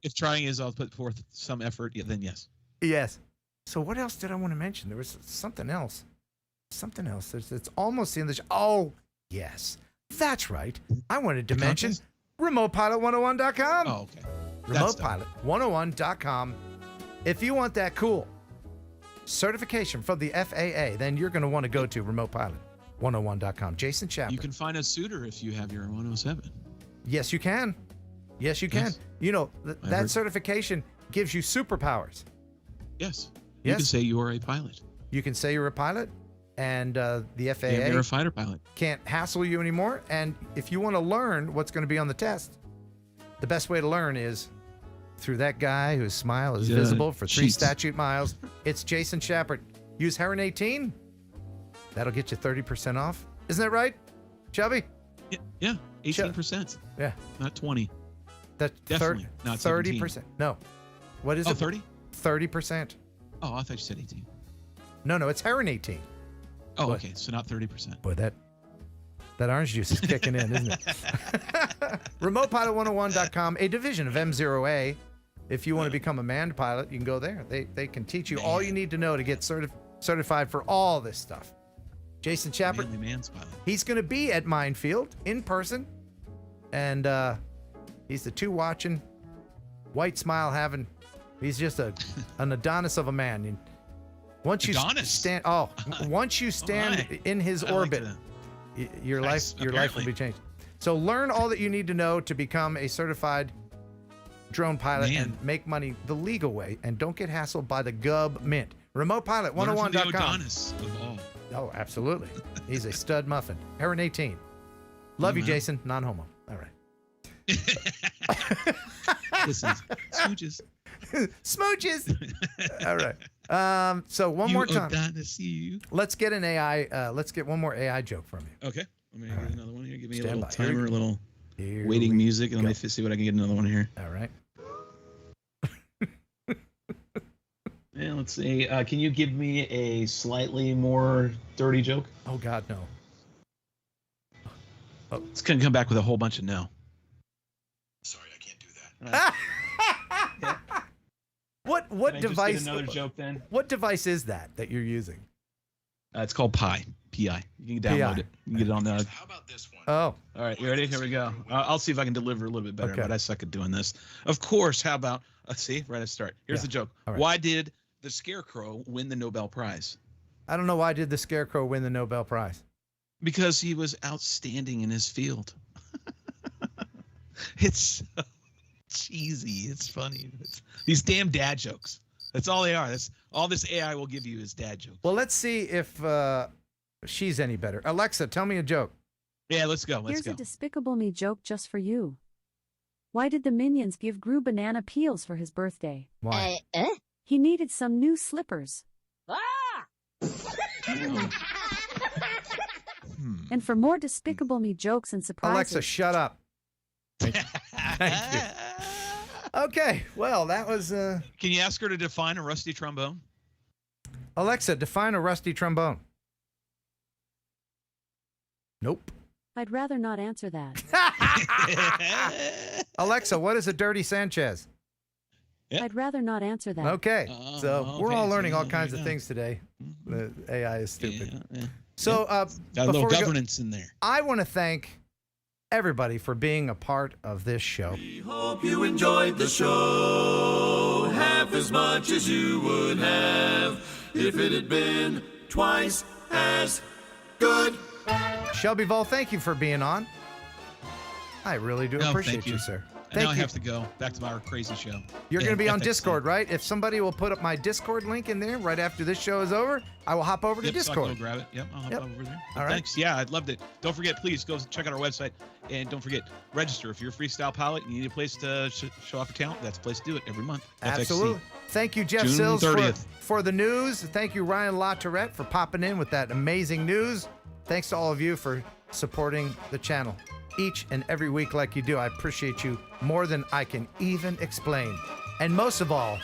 If trying is I'll put forth some effort, then yes. Yes. So what else did I want to mention? There was something else. Something else. It's almost the end of the show. Oh, yes. That's right. I wanted to mention RemotePilot101.com. Oh, okay. RemotePilot101.com. If you want that cool certification from the FAA, then you're going to want to go to RemotePilot101.com. Jason Chapman. You can find a suitor if you have your 107. Yes, you can. Yes, you can. Yes. You know, that certification gives you superpowers. Yes. You can say you are a pilot. You can say you're a pilot, and the FAA you're a fighter pilot. Can't hassle you anymore. And if you want to learn what's going to be on the test, the best way to learn is through that guy whose smile is visible for 3 statute miles. It's Jason Shepard. Use Heron 18. That'll get you 30% off. Isn't that right, Shelby? Yeah, 18%. Yeah. Not 20. That's definitely not 30%. No. What is it? 30? 30%. Oh, I thought you said 18. No, it's Heron 18. Oh, okay. So not 30%. Boy, that orange juice is kicking in, isn't it? RemotePilot101.com, a division of M0A. If you want to become a manned pilot, you can go there. They can teach you all you need to know to get certified for all this stuff. Jason Chapper, he's going to be at Mindfield in person, and he's the 2 watching, white smile having. He's just an Adonis of a man. And once you stand, once you stand in his orbit, your life will be changed. So learn all that you need to know to become a certified drone pilot and make money the legal way, and don't get hassled by the government. RemotePilot101.com. Adonis of all. Oh, absolutely. He's a stud muffin. Heron 18. Love you, Jason. Non-homo. All right. Listen, smooches. Smooches. All right. So one more time. Let's get an AI. Let's get one more AI joke from you. Okay. Let me get another one here. Give me a Stand little by. timer, a little. waiting music. And let me see what I can get another one here. All right. Yeah, let's see. Can you give me a slightly more dirty joke? Oh, God, no. Oh, it's going to come back with a whole bunch of no. Sorry, I can't do that. What Can I device? Just get another joke then. What device is that you're using? It's called Pi. P-I. You can download it. You can get it on the. How about this one? Oh. All right, you ready? Here we go. I'll see if I can deliver a little bit better, Okay. but I suck at doing this. Of course. How about? Let's see. Right at the start. Here's the joke. All right. Why did the Scarecrow win the Nobel Prize? I don't know why did the Scarecrow win the Nobel Prize? Because he was outstanding in his field. It's so cheesy. It's funny. These damn dad jokes. That's all they are. That's all this AI will give you is dad jokes. Well, let's see if she's any better. Alexa, tell me a joke. Yeah, let's go. Here's a Despicable Me joke just for you. Why did the Minions give Gru banana peels for his birthday? Why? He needed some new slippers. And for more Despicable Me jokes and surprises... Alexa, shut up. Thank you. Okay, well, that was... Can you ask her to define a rusty trombone? Alexa, define a rusty trombone. Nope. I'd rather not answer that. Alexa, what is a dirty Sanchez? I'd rather not answer that. Okay, so we're all learning all kinds of things today. The AI is stupid. So got a little governance in there. I want to thank everybody for being a part of this show. Hope you enjoyed the show half as much as you would have if it had been twice as good. Shelby Voll, thank you for being on. I really do appreciate thank you, sir. And now I have to go back to my crazy show. You're going to be on ethics Discord, right? If somebody will put up my Discord link in there right after this show is over, I will hop over to So I Discord. can go grab it. Yep, I'll hop over there. All right. Thanks. Yeah, I'd loved it. Don't forget, please go check out our website. And don't forget, register. If you're a freestyle pilot and you need a place to show off your talent, that's a place to do it every month. Absolutely. FXC. Thank you, Jeff June Sills, 30th. for the news. Thank you, Ryan LaTourette, for popping in with that amazing news. Thanks to all of you for supporting the channel each and every week like you do. I appreciate you more than I can even explain. And most of all,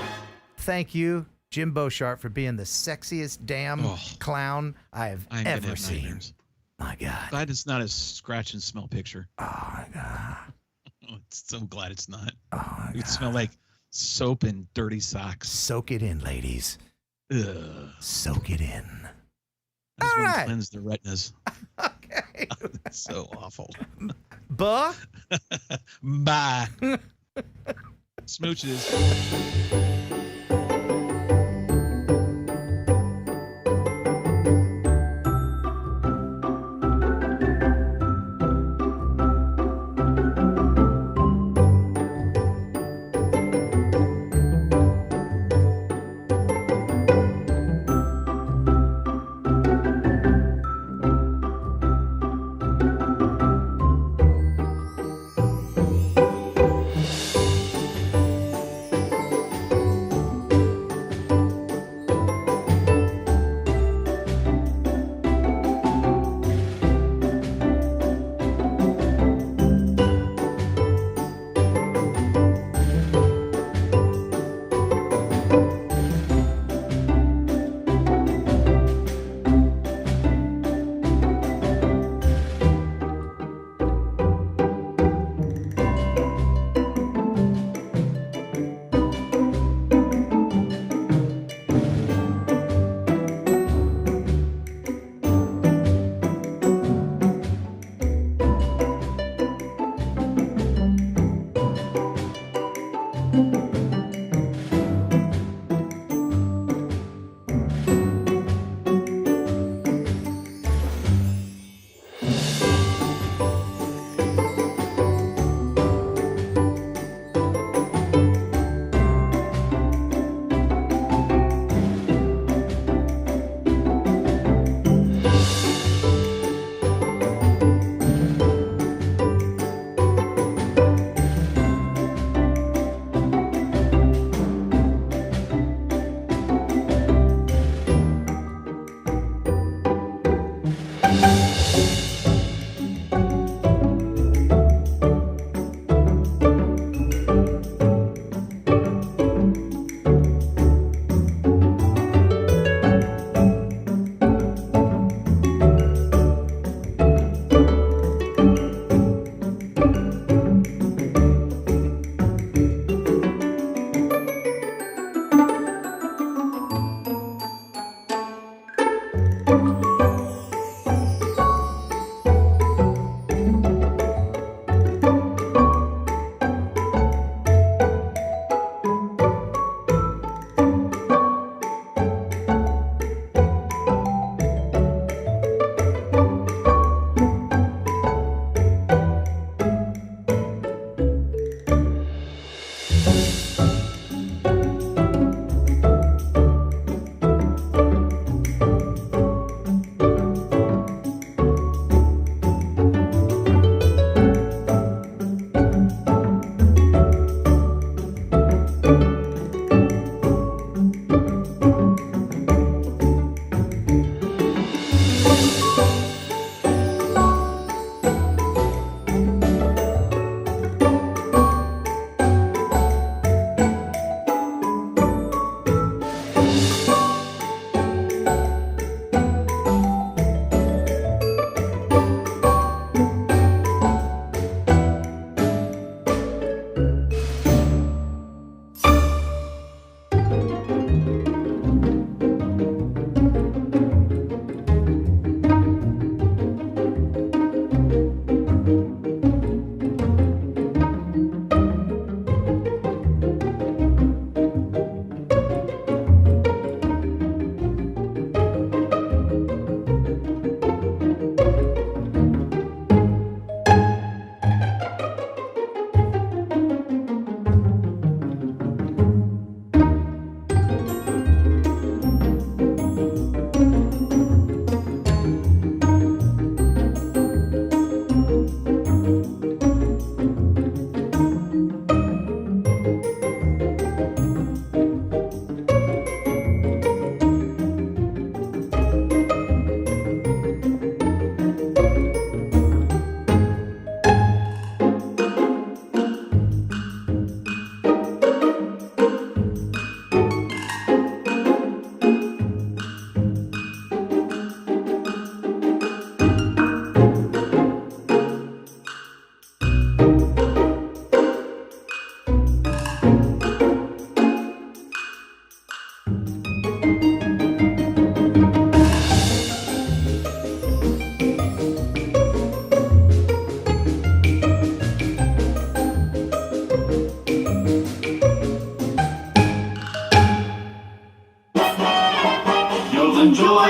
thank you, Jim Beauchart, for being the sexiest damn clown I have I'm gonna ever have seen. nightmares. My God. Glad it's not a scratch and smell picture. Oh, my God. So glad it's not. Oh, my It God. smell like soap and dirty socks. Soak it in, ladies. Ugh. Soak it in. I just All want right. to cleanse the retinas. Okay. That's so awful. Buh. Bye. Smooches.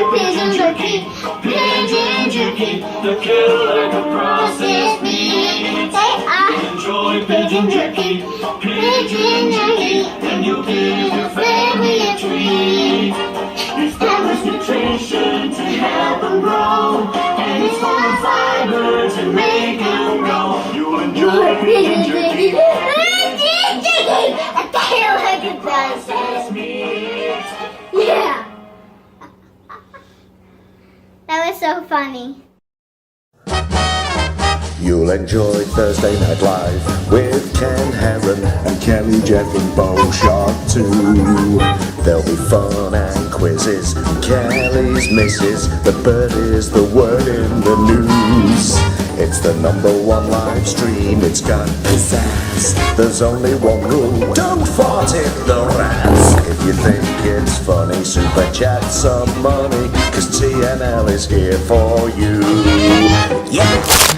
pigeon jerky, pigeon jerky, the killer like a processed meat. Enjoy pigeon jerky, and you'll give your family a treat. It's balanced nutrition to help them grow, and it's full of fiber to make them grow. You'll enjoy pigeon jerky, a tail like a processed meat. Yeah. That was so funny. You'll enjoy Thursday Night Live with Ken Heron and Kelly Jeff and Bowl Shark too. There'll be fun and quizzes. Kelly's misses. The bird is the word in the news. It's the #1 live stream. It's got pizzazz. There's only one rule. Don't fart in the Raz. If you think it's funny, super chat some money, 'cause TNL is here for you. Yeah!